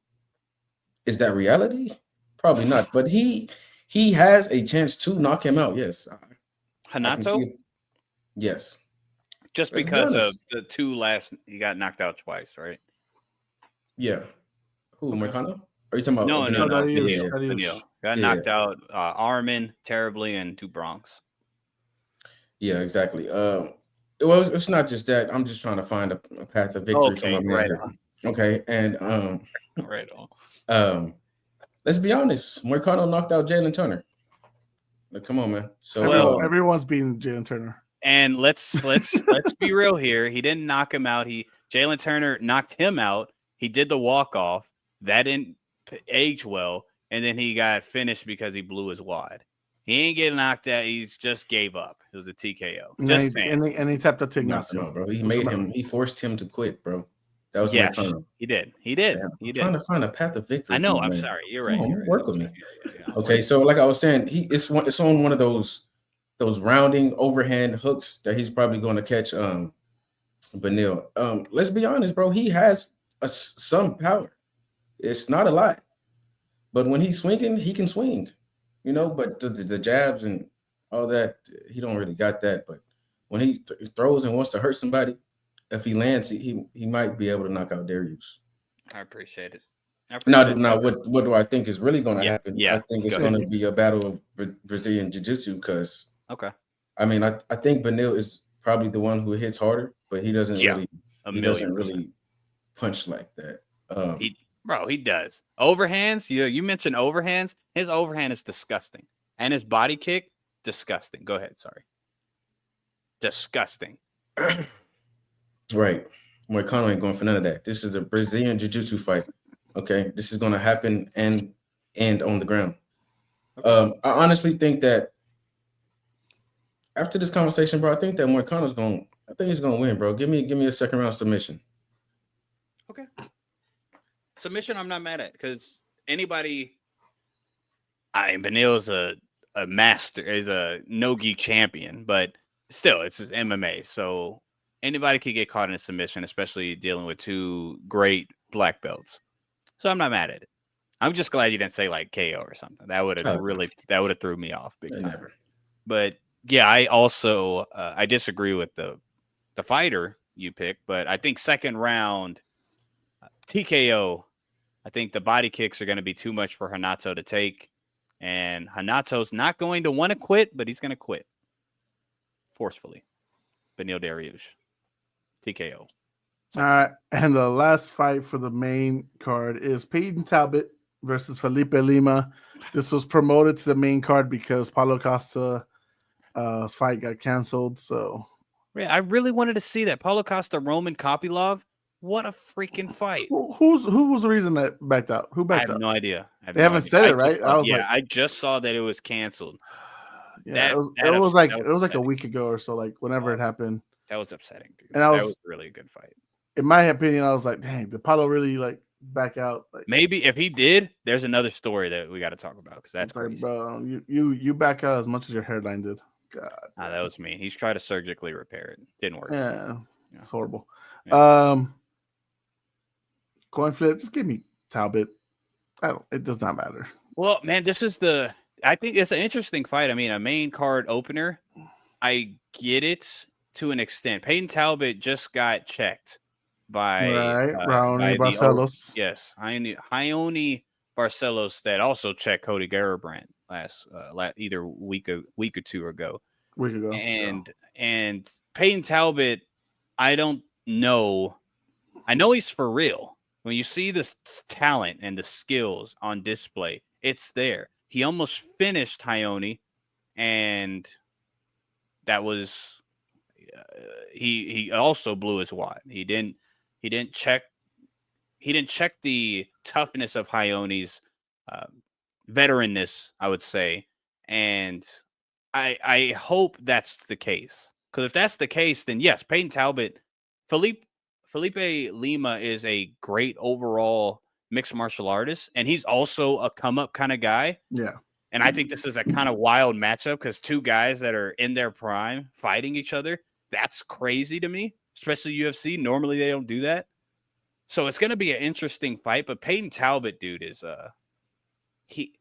is that reality? Probably not. But he has a chance to knock him out. Yes. Renato? Yes. Just because of the two last, he got knocked out twice, right? Yeah. Who, Moicano? Are you talking about? No. Beneil. Got knocked out. Armin terribly and Dubronx. Yeah, exactly. It's not just that. I'm just trying to find a path of victory for my man. Right. Okay, and right on. Let's be honest. Moicano knocked out Jalen Turner. Like, come on, man. So everyone's beating Jalen Turner. And let's be real here. He didn't knock him out. Jalen Turner knocked him out. He did the walk off. That didn't age well, and then he got finished because he blew his wad. He ain't getting knocked out. He just gave up. It was a TKO. And he tapped the Ignacio, bro. He forced him to quit, bro. That was my comment. He did. Damn, trying to find a path of victory. I know. I'm sorry. You're right. Work with me. Yeah. Okay, so like I was saying, it's on one of those rounding overhand hooks that he's probably going to catch. Benil. Let's be honest, bro. He has some power. It's not a lot, but when he's swinging, he can swing. But the jabs and all that, he don't really got that. But when he throws and wants to hurt somebody, if he lands, he might be able to knock out Darius. I appreciate it. Now, what do I think is really going to happen? Yeah. I think it's going to be a battle of Brazilian Jiu-Jitsu because, I mean, I think Benil is probably the one who hits harder, but he doesn't really punch like that. He does. Overhands, you mentioned overhands. His overhand is disgusting. And his body kick, disgusting. Go ahead, sorry. Disgusting. Right. Moicano ain't going for none of that. This is a Brazilian Jiu-Jitsu fight. Okay. This is going to happen and on the ground. I honestly think that after this conversation, bro, I think that Moicano's he's going to win, bro. Give me a second round submission. Okay. Submission, I'm not mad at because Benil's a master, is a no-gi champion, but still, it's his MMA. So anybody could get caught in a submission, especially dealing with two great black belts. So I'm not mad at it. I'm just glad you didn't say like KO or something. That would have threw me off big time. Never. But yeah, I also I disagree with the fighter you picked, but I think second round TKO. I think the body kicks are going to be too much for Renato to take, and Renato's not going to want to quit, but he's going to quit forcefully. Benil Dariush, TKO. All right, and the last fight for the main card is Peyton Talbot versus Felipe Lima. This was promoted to the main card because Paulo Costa fight got canceled. So yeah, I really wanted to see that Paulo Costa Roman Kopylov. What a freaking fight! Who was the reason that backed out? Who backed out? I have no idea. They haven't said it, right? I just saw that it was canceled. Yeah, it was like a week ago or so, like whenever it happened. That was upsetting, dude. And that was really a good fight. In my opinion, I was like, dang, did Paulo really like back out? Like, maybe if he did, there's another story that we got to talk about because that's crazy. Like, bro, you back out as much as your hairline did. God, that was me. He's tried to surgically repair it. Didn't work. Yeah, it's horrible. Yeah. Coin flip, just give me Talbot. It does not matter. Well, man, I think it's an interesting fight. I mean, a main card opener. I get it to an extent. Peyton Talbot just got checked by Raoni Barcelos. Yes, Raoni Barcelos that also checked Cody Garbrandt last either week or two ago. And Peyton Talbot, I don't know. I know he's for real. When you see the talent and the skills on display, it's there. He almost finished Raoni, and that was he also blew his wad. He didn't check the toughness of Raoni's veteranness, I would say, and I hope that's the case. Because if that's the case, then yes, Peyton Talbot, Felipe Lima is a great overall mixed martial artist, and he's also a come-up kind of guy. Yeah. And I think this is a kind of wild matchup because two guys that are in their prime fighting each other, that's crazy to me, especially UFC. Normally, they don't do that. So it's going to be an interesting fight, but Peyton Talbot, dude, is he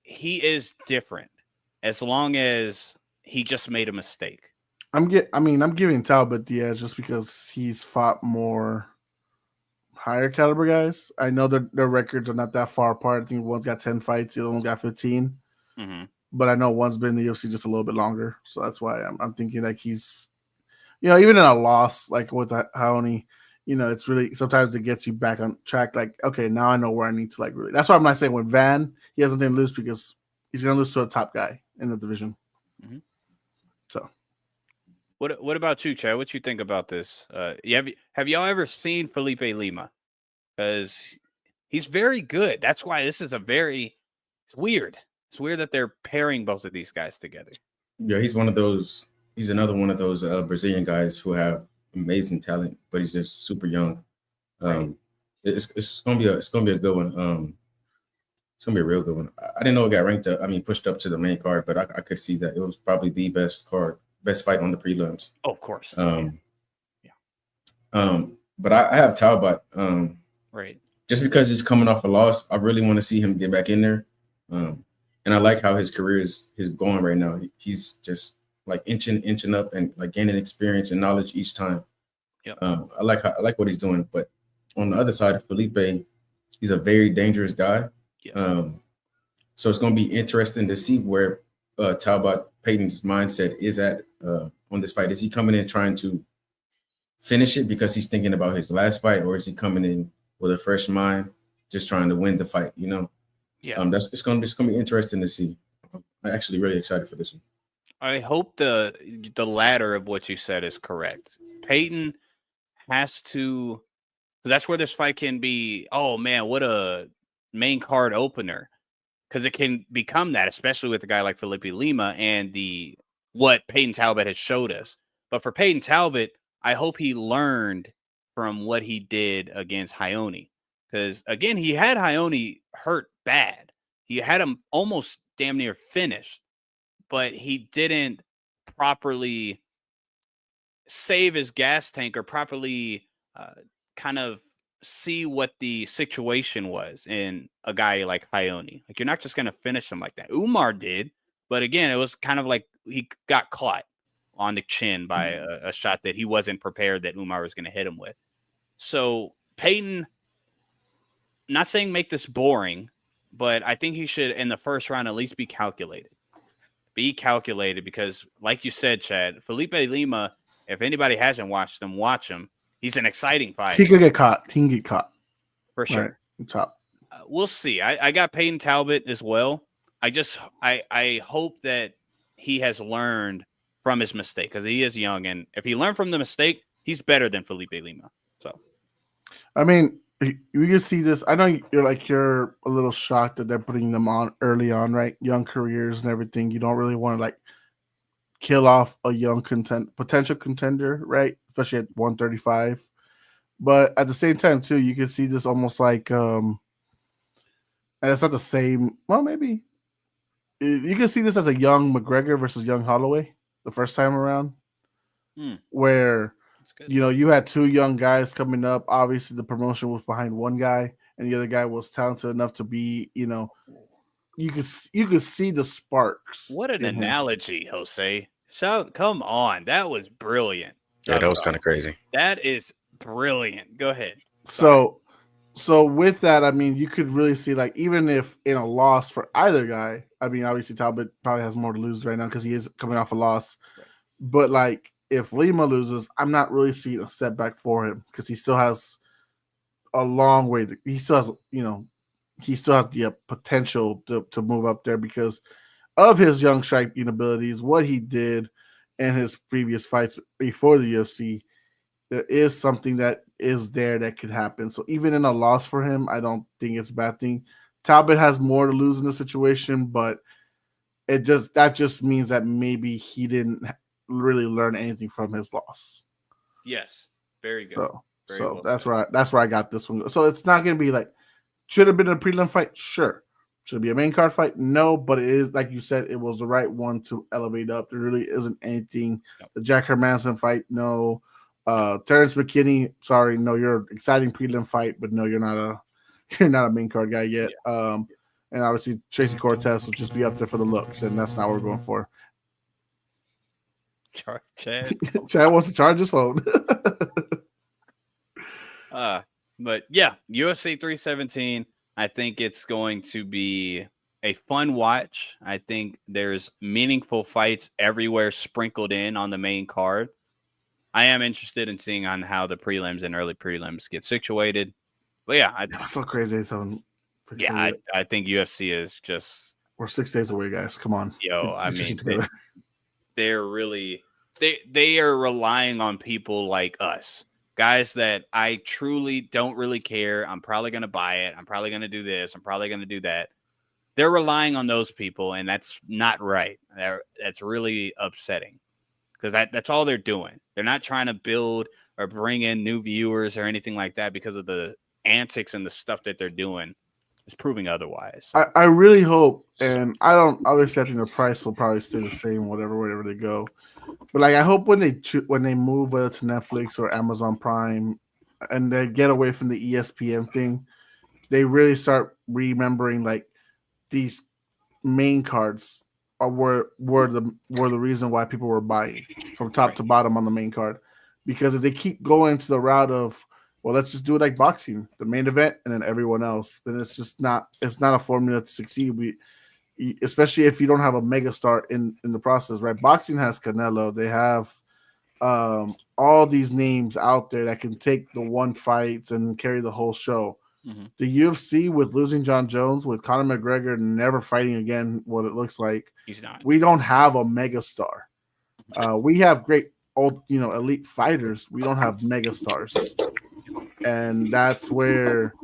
is different as long as he just made a mistake. I'm giving Talbot the edge just because he's fought more higher caliber guys. I know their records are not that far apart. I think one's got 10 fights, the other one's got 15. Mm-hmm. But I know one's been in the UFC just a little bit longer. So that's why I'm thinking like he's, even in a loss, like with Raoni, it's really, sometimes it gets you back on track. Like, okay, now I know where I need to like really. That's why I'm not saying with Van, he has nothing to lose because he's gonna lose to a top guy in the division. Mm-hmm. So, what about you, Chad? What you think about this? Have y'all ever seen Felipe Lima? Because he's very good. That's why this is it's weird. It's weird that they're pairing both of these guys together. Yeah, he's another one of those Brazilian guys who have amazing talent, but he's just super young. Right. It's gonna be a good one. It's gonna be a real good one. I didn't know it got ranked up. I mean, pushed up to the main card, but I could see that it was probably the best fight on the prelims. Oh, of course. But I have Talbot. Right. Just because he's coming off a loss, I really want to see him get back in there. And I like how his career is going right now. He's just like inching up and like gaining experience and knowledge each time. Yep. I like what he's doing. But on the other side of Felipe, he's a very dangerous guy. Yes. So it's going to be interesting to see where Talbot Payton's mindset is at on this fight. Is he coming in trying to finish it because he's thinking about his last fight, or is he coming in with a fresh mind, just trying to win the fight? You know. Yeah. It's going to be interesting to see. I'm actually really excited for this one. I hope the latter of what you said is correct. Payton has to, that's where this fight can be. Oh man, what a main card opener, because it can become that, especially with a guy like Felipe Lima and what Payton Talbot has showed us. But for Payton Talbot, I hope he learned from what he did against Hayoni, because again, he had Hayoni hurt bad. He had him almost damn near finished, but he didn't properly save his gas tank or properly kind of see what the situation was in a guy like Hayoni. Like, you're not just going to finish him like that. Umar did, but again, it was kind of like he got caught on the chin by a shot that he wasn't prepared that Umar was going to hit him with. So Payton, not saying make this boring, but I think he should, in the first round, at least be calculated. Be calculated because, like you said, Chad, Felipe Lima, if anybody hasn't watched him, watch him. He's an exciting fighter. He could get caught. He can get caught. For sure. Right. Top. We'll see. I got Payton Talbot as well. I hope that he has learned from his mistake, because he is young. And if he learned from the mistake, he's better than Felipe Lima. So, I mean, you can see this. I know you're a little shocked that they're putting them on early on, right? Young careers and everything. You don't really want to kill off a young potential contender, right? Especially at 135. But at the same time, too, you can see this almost like, and it's not the same. Well, maybe you can see this as a young McGregor versus young Holloway the first time around, where you had two young guys coming up. Obviously, the promotion was behind one guy, and the other guy was talented enough to be, you could see the sparks. What an analogy, Jose! Come on, that was brilliant. That was kind of crazy. That is brilliant. Go ahead. So with that, I mean, you could really see, even if in a loss for either guy, I mean, obviously Talbot probably has more to lose right now because he is coming off a loss. Right. But if Lima loses, I'm not really seeing a setback for him because he still has a long way to. He still has, he still has the potential to move up there because of his young striking abilities, what he did in his previous fights before the UFC. There is something that is there that could happen. So even in a loss for him, I don't think it's a bad thing. Talbot has more to lose in the situation, but that just means that maybe he didn't really learn anything from his loss. Yes, very good. So that's where I got this one. So it's not going to be should have been a prelim fight, sure. Should it be a main card fight? No, but it is, like you said, it was the right one to elevate up. There really isn't anything. Yep. The Jack Hermanson fight, no. Terrence McKinney, sorry, no, you're an exciting prelim fight, but no, you're not a main card guy yet. Yeah. And obviously Tracy Cortez will just be up there for the looks, and that's not what we're going for. Chad wants to charge his phone. But yeah, UFC 317. I think it's going to be a fun watch. I think there's meaningful fights everywhere sprinkled in on the main card. I am interested in seeing on how the prelims and early prelims get situated. But yeah, it's so crazy. I think UFC is just We're 6 days away, guys. Come on. Yo, I mean, they're really they are relying on people like us, guys that I truly don't really care. I'm probably going to buy it. I'm probably going to do this. I'm probably going to do that. They're relying on those people, and that's not right. That's really upsetting because that's all they're doing. They're not trying to build or bring in new viewers or anything like that because of the antics and the stuff that they're doing. It's proving otherwise. I really hope, and I don't obviously I think the price will probably stay the same wherever they go. But like I hope when they move whether to Netflix or Amazon Prime and they get away from the ESPN thing, they really start remembering like these main cards were the reason why people were buying from top to bottom on the main card. Because if they keep going to the route of well, let's just do it like boxing, the main event, and then everyone else. Then it's not a formula to succeed. Especially if you don't have a megastar in the process, right? Boxing has Canelo. They have all these names out there that can take the one fights and carry the whole show. Mm-hmm. The UFC with losing Jon Jones, with Conor McGregor never fighting again, what it looks like, he's not. We don't have a megastar. We have great old, elite fighters. We don't have megastars. And that's where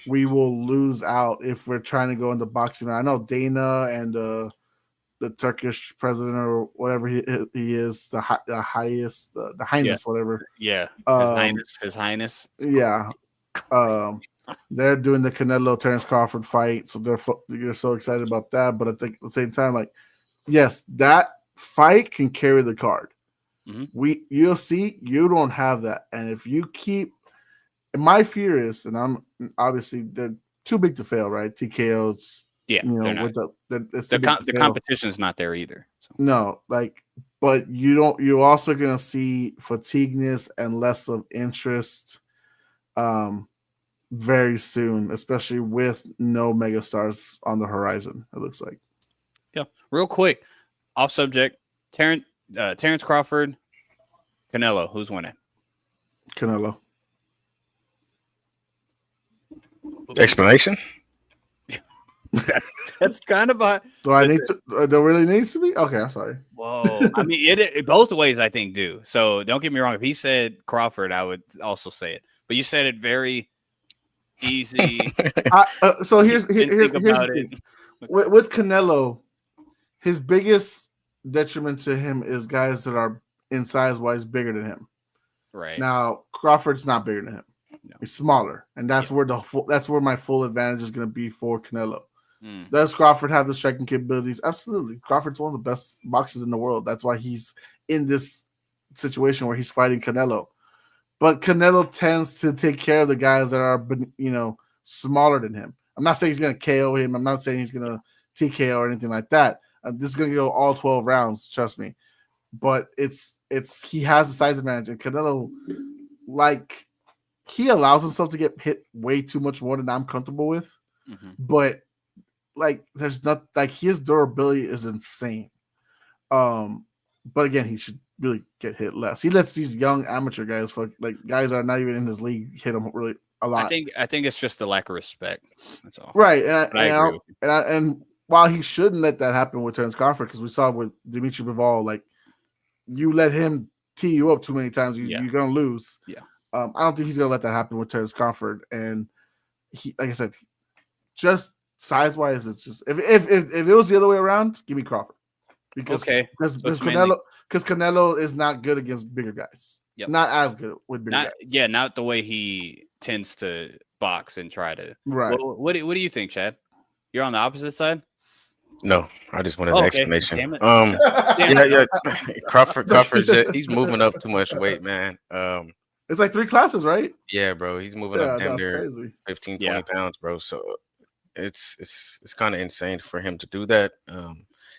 we will lose out if we're trying to go into boxing. I know Dana and the Turkish president or whatever he is, the highest, the highness, whatever. Yeah, His Highness. Yeah, they're doing the Canelo Terence Crawford fight, so you're so excited about that. But I think at the same time, like, yes, that fight can carry the card. Mm-hmm. UFC, you don't have that, and if you keep. My fear is, and I'm obviously they're too big to fail, right? TKOs, the competition is not there either. So. No, but you're also gonna see fatigueness and less of interest, very soon, especially with no megastars on the horizon. It looks like. Yeah, real quick, off subject. Terence Crawford, Canelo, who's winning? Canelo. Explanation? That's kind of a. There really needs to be? Okay, I'm sorry. Whoa. I mean, it both ways I think do. So don't get me wrong. If he said Crawford, I would also say it. But you said it very easy. So here's the thing. With Canelo, his biggest detriment to him is guys that are in size wise bigger than him. Right. Now Crawford's not bigger than him. No. It's smaller, and that's where my full advantage is going to be for Canelo. Does Crawford have the striking capabilities? Absolutely. Crawford's one of the best boxers in the world. That's why he's in this situation where he's fighting Canelo. But Canelo tends to take care of the guys that are, smaller than him. I'm not saying he's going to KO him. I'm not saying he's going to TKO or anything like that. This is going to go all 12 rounds. Trust me. But he has the size advantage, and Canelo, he allows himself to get hit way too much more than I'm comfortable with. Mm-hmm. But there's not his durability is insane. But again, he should really get hit less. He lets these young amateur guys, guys that are not even in his league, hit him really a lot. I think it's just the lack of respect. That's all. Right. And while he shouldn't let that happen with Terence Crawford, because we saw with Dimitri Bivol, you let him tee you up too many times, you're gonna lose. Yeah. I don't think he's gonna let that happen with Terence Crawford. And he, like I said, just size wise, it's just if it was the other way around, give me Crawford because Canelo is not good against bigger guys. Yep. Not as good with bigger guys. Yeah, not the way he tends to box and try to. Right. What do you think, Chad? You're on the opposite side. No, I just wanted an explanation. Damn it. Yeah. Crawford, he's moving up too much weight, man. It's like 3 classes, right? Yeah, bro. He's moving up damn near crazy. 15, 20 pounds, bro. So it's kind of insane for him to do that.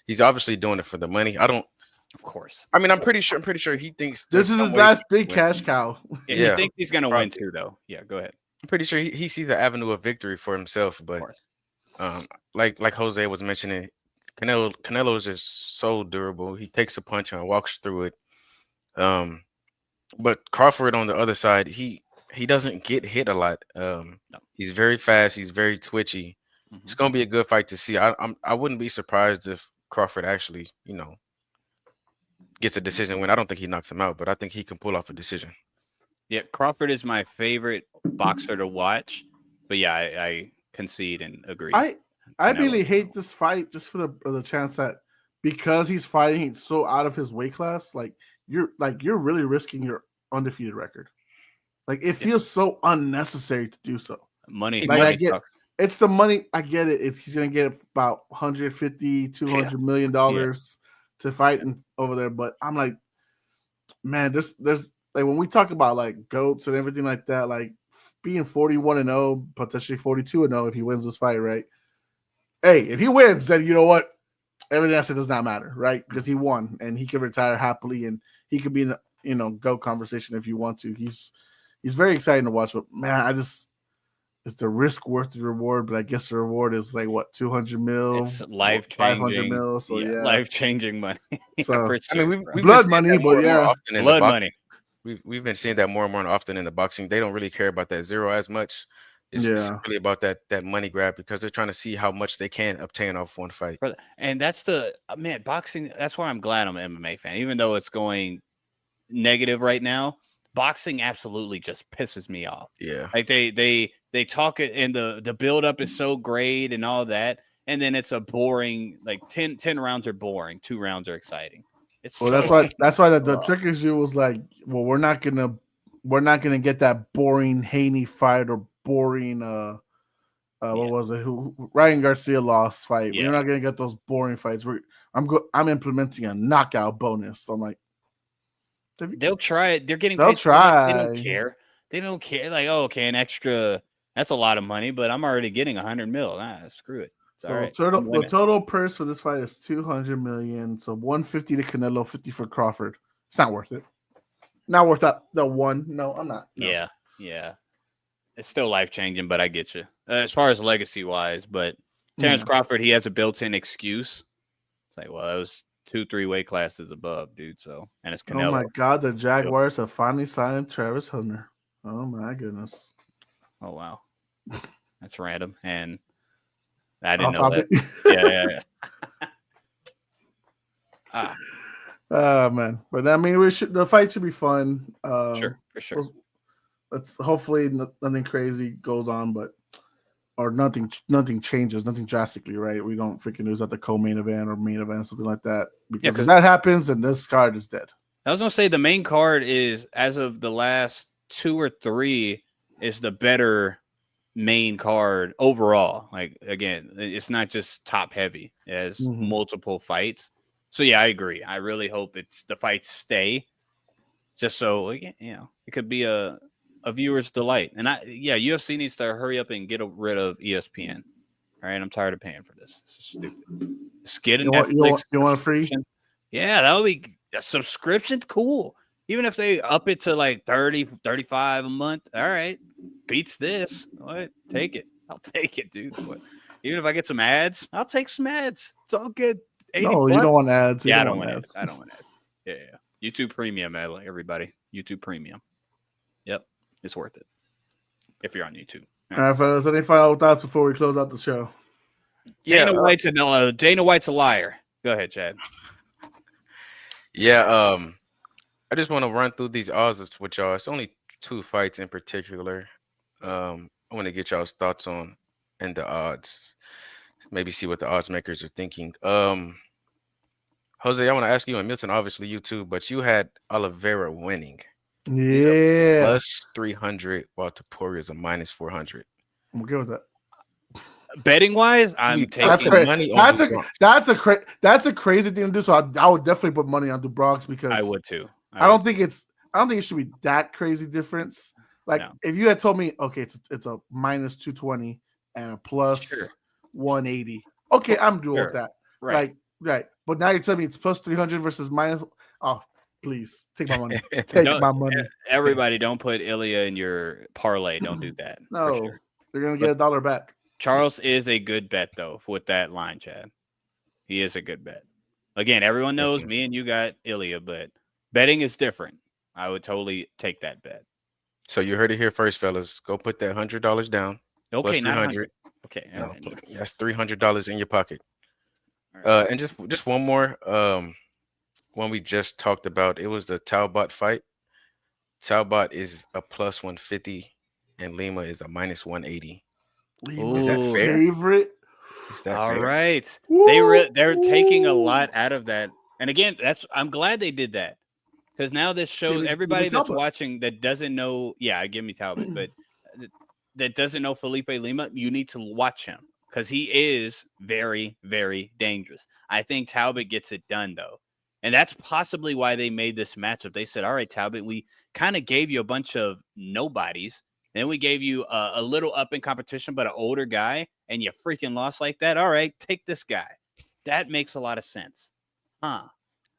He's obviously doing it for the money. Of course. I mean, I'm pretty sure he thinks this is his last big cash cow. Yeah, he thinks he's gonna win too, though. Yeah, go ahead. I'm pretty sure he sees the avenue of victory for himself, but like Jose was mentioning, Canelo is just so durable. He takes a punch and walks through it. But Crawford on the other side, he doesn't get hit a lot. He's very fast. He's very twitchy. It's gonna be a good fight to see. I wouldn't be surprised if Crawford actually, gets a decision win. I don't think he knocks him out, but I think he can pull off a decision. Yeah, Crawford is my favorite boxer to watch. But yeah, I concede and agree. I really hate this fight just for the chance that because he's fighting so out of his weight class, you're really risking your undefeated record. Like it feels so unnecessary to do so. Money, I get it's the money. I get it. If he's gonna get about 150, 200 million dollars to fight over there, but I'm like, man, there's like when we talk about like GOATs and everything like that, like being 41-0, potentially 42-0 if he wins this fight, right? Hey, if he wins, then you know what? Everything else does not matter, right? Because he won and he can retire happily and he could be in the GOAT conversation if you want to. He's very exciting to watch, but man, is the risk worth the reward? But I guess the reward is like what, 200 mil, it's life changing, 500 mil. So yeah, life changing money. So I mean, we've blood money, but yeah, blood money. We've been seeing that more and more often in the boxing. They don't really care about that zero as much. It's really about that money grab because they're trying to see how much they can obtain off one fight. And that's boxing. That's why I'm glad I'm an MMA fan, even though it's going negative right now. Boxing absolutely just pisses me off. Yeah, like they talk it and the build up is so great and all that, and then it's a boring 10 rounds are boring, 2 rounds are exciting. That's why the trick issue was like, well, we're not gonna get that boring Haney fight or boring what was it? Who Ryan Garcia lost fight. Yeah. We're not gonna get those boring fights. I'm implementing a knockout bonus. So I'm like, they'll try it. They're getting paid. They don't care. They don't care. Like, oh, okay, an extra. That's a lot of money, but I'm already getting 100 mil. Screw it. So the total purse for this fight is 200 million. So 150 to Canelo, 50 for Crawford. It's not worth it. Not worth that. The one. No, I'm not. No. Yeah. It's still life changing, but I get you as far as legacy wise. But Terrence Crawford, he has a built-in excuse. It's like, well, that was 2-3 weight classes above, dude. So, and it's Canelo. Oh my God, the Jaguars have finally signed Travis Hunter. Oh my goodness. Oh wow, that's random, and I didn't know that. Yeah. Oh man, but I mean, the fight should be fun. Sure, for sure. Let's hopefully nothing crazy goes on, or nothing changes, nothing drastically, right? We don't freaking lose at the co-main event or main event, something like that. Because if that happens, then this card is dead. I was gonna say the main card is, as of the last 2 or 3, is the better main card overall. Like again, it's not just top heavy; it has multiple fights. So yeah, I agree. I really hope the fights stay, just so it could be a viewer's delight. And UFC needs to hurry up and get rid of ESPN. All right, I'm tired of paying for this. This is stupid. Just get you want a free? Yeah, that would be a subscription. Cool. Even if they up it to like 30, 35 a month. All right. Beats this. What? Take it. I'll take it, dude. What? Even if I get some ads, I'll take some ads. It's all good. No, you don't want ads. I don't want ads. I don't want ads. Yeah. YouTube Premium, everybody. YouTube Premium. Yep. It's worth it. If you're on YouTube. All right, fellas. Any final thoughts before we close out the show? Yeah. Dana White's a liar. Go ahead, Chad. Yeah. I just want to run through these odds with y'all. It's only 2 fights in particular. I want to get y'all's thoughts on and the odds. Maybe see what the odds makers are thinking. Jose, I want to ask you and Milton, obviously you too, but you had Oliveira winning. Yeah. Plus 300, while Topuria is a minus 400. I'm good with that. Betting wise, I'm taking money. That's a crazy thing to do. So I would definitely put money on Dubrov's because I would too. I don't think it should be that crazy difference. Like if you had told me, okay, it's a minus 220 and a plus 180. Okay, I'm doing with that. Right. But now you're telling me it's plus 300 versus minus. Oh, please take my money. My money. Everybody, don't put Ilya in your parlay. Don't do that. No, you're gonna get $1 back. Charles is a good bet though with that line, Chad. He is a good bet. Again, everyone knows me and you got Ilya, but betting is different. I would totally take that bet. So you heard it here first, fellas. Go put that $100 down. Okay, plus 300. Okay. No, Right. that's $300 in your pocket. Right. And just one more. One we just talked about. It was the Talbot fight. Talbot is a plus 150, and Lima is a minus 180. Lima's is that fair? Favorite. Is that all fair? right? Woo! They're taking a lot out of that, and again, I'm glad they did that because now this shows everybody that's watching that doesn't know. Yeah, give me Talbot, but that doesn't know Felipe Lima. You need to watch him because he is very, very dangerous. I think Talbot gets it done though. And that's possibly why they made this matchup. They said, all right, Talbot, we kind of gave you a bunch of nobodies. Then we gave you a little up in competition, but an older guy, and you freaking lost like that. All right, take this guy. That makes a lot of sense. Huh.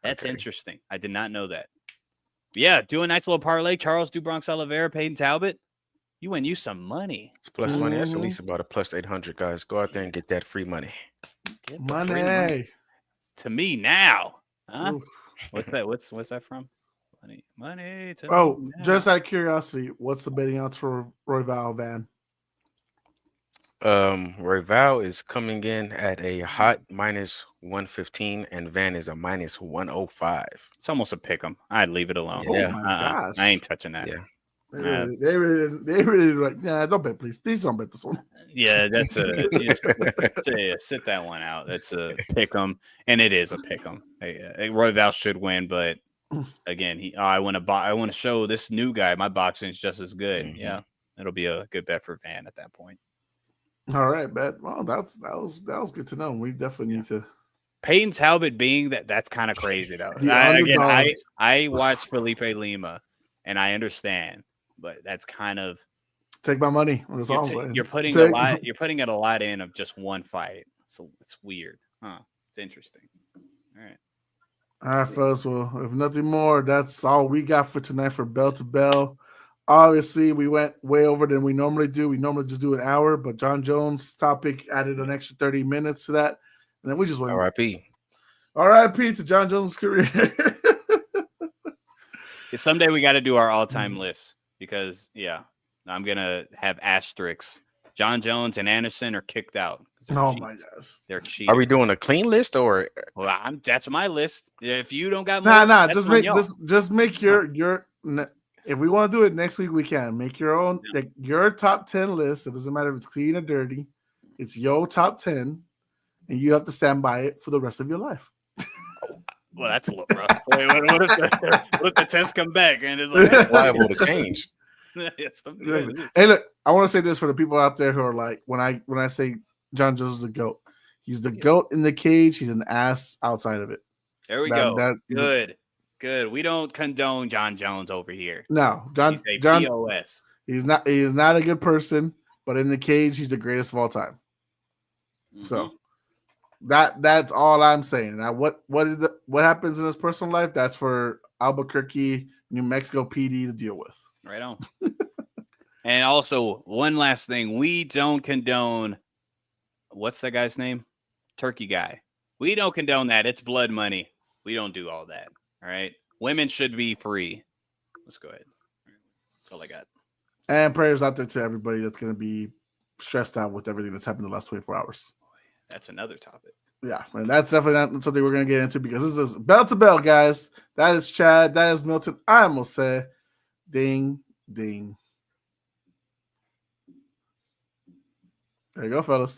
That's interesting. I did not know that. But yeah, do a nice little parlay. Charles DuBronx Oliveira, Peyton Talbot. You win you some money. It's plus money. That's at least about a plus 800, guys. Go out there and get that free money. Get the free money. To me now. Huh? What's that? What's that from? Money. Just out of curiosity, what's the betting odds for Royval Van? Royval is coming in at a hot minus 115, and Van is a minus 105. It's almost a pick 'em. I'd leave it alone. Yeah. Oh my gosh. I ain't touching that. Yeah. They really like, nah, don't bet, please. Please don't bet this one. Yeah, that's sit that one out. That's a pick 'em, and it is a pick 'em. Royval should win, but again, I want to show this new guy my boxing's just as good. Mm-hmm. Yeah, it'll be a good bet for Van at that point. All right, bet. Well, that was good to know. We definitely need to. Peyton Talbot being that's kind of crazy though. I watched Felipe Lima, and I understand. But that's kind of take my money. You're putting a lot. You're putting it a lot in of just one fight, so it's weird, huh? It's interesting. All right, fellas. Well, if nothing more, that's all we got for tonight for Bell to Bell. Obviously, we went way over than we normally do. We normally just do an hour, but Jon Jones' topic added an extra 30 minutes to that, and then we just went. R.I.P. to Jon Jones' career. Someday we got to do our all-time list. Because, I'm going to have asterisks. Jon Jones and Anderson are kicked out. Oh, my gosh. They're cheating. Are we doing a clean list or? Well, that's my list. If you don't got more. Nah. Just make your if we want to do it next week, we can. Make your own, like your top 10 list. It doesn't matter if it's clean or dirty. It's your top 10, and you have to stand by it for the rest of your life. Well, that's a little rough. Wait, what if the test come back and it's like it's liable to change? Hey, look, I want to say this for the people out there who are like, when I say Jon Jones is the GOAT, he's the GOAT in the cage. He's an ass outside of it. There we go. Good. We don't condone Jon Jones over here. No, John. POS. He is not a good person, but in the cage, he's the greatest of all time. Mm-hmm. So. That's all I'm saying. Now, what happens in his personal life? That's for Albuquerque, New Mexico PD to deal with. Right on. And also, one last thing: we don't condone. What's that guy's name? Turkey guy. We don't condone that. It's blood money. We don't do all that. All right. Women should be free. Let's go ahead. That's all I got. And prayers out there to everybody that's going to be stressed out with everything that's happened in the last 24 hours. That's another topic. Yeah, and that's definitely not something we're going to get into because this is Bell to Bell, guys. That is Chad. That is Milton. I almost said ding, ding. There you go, fellas.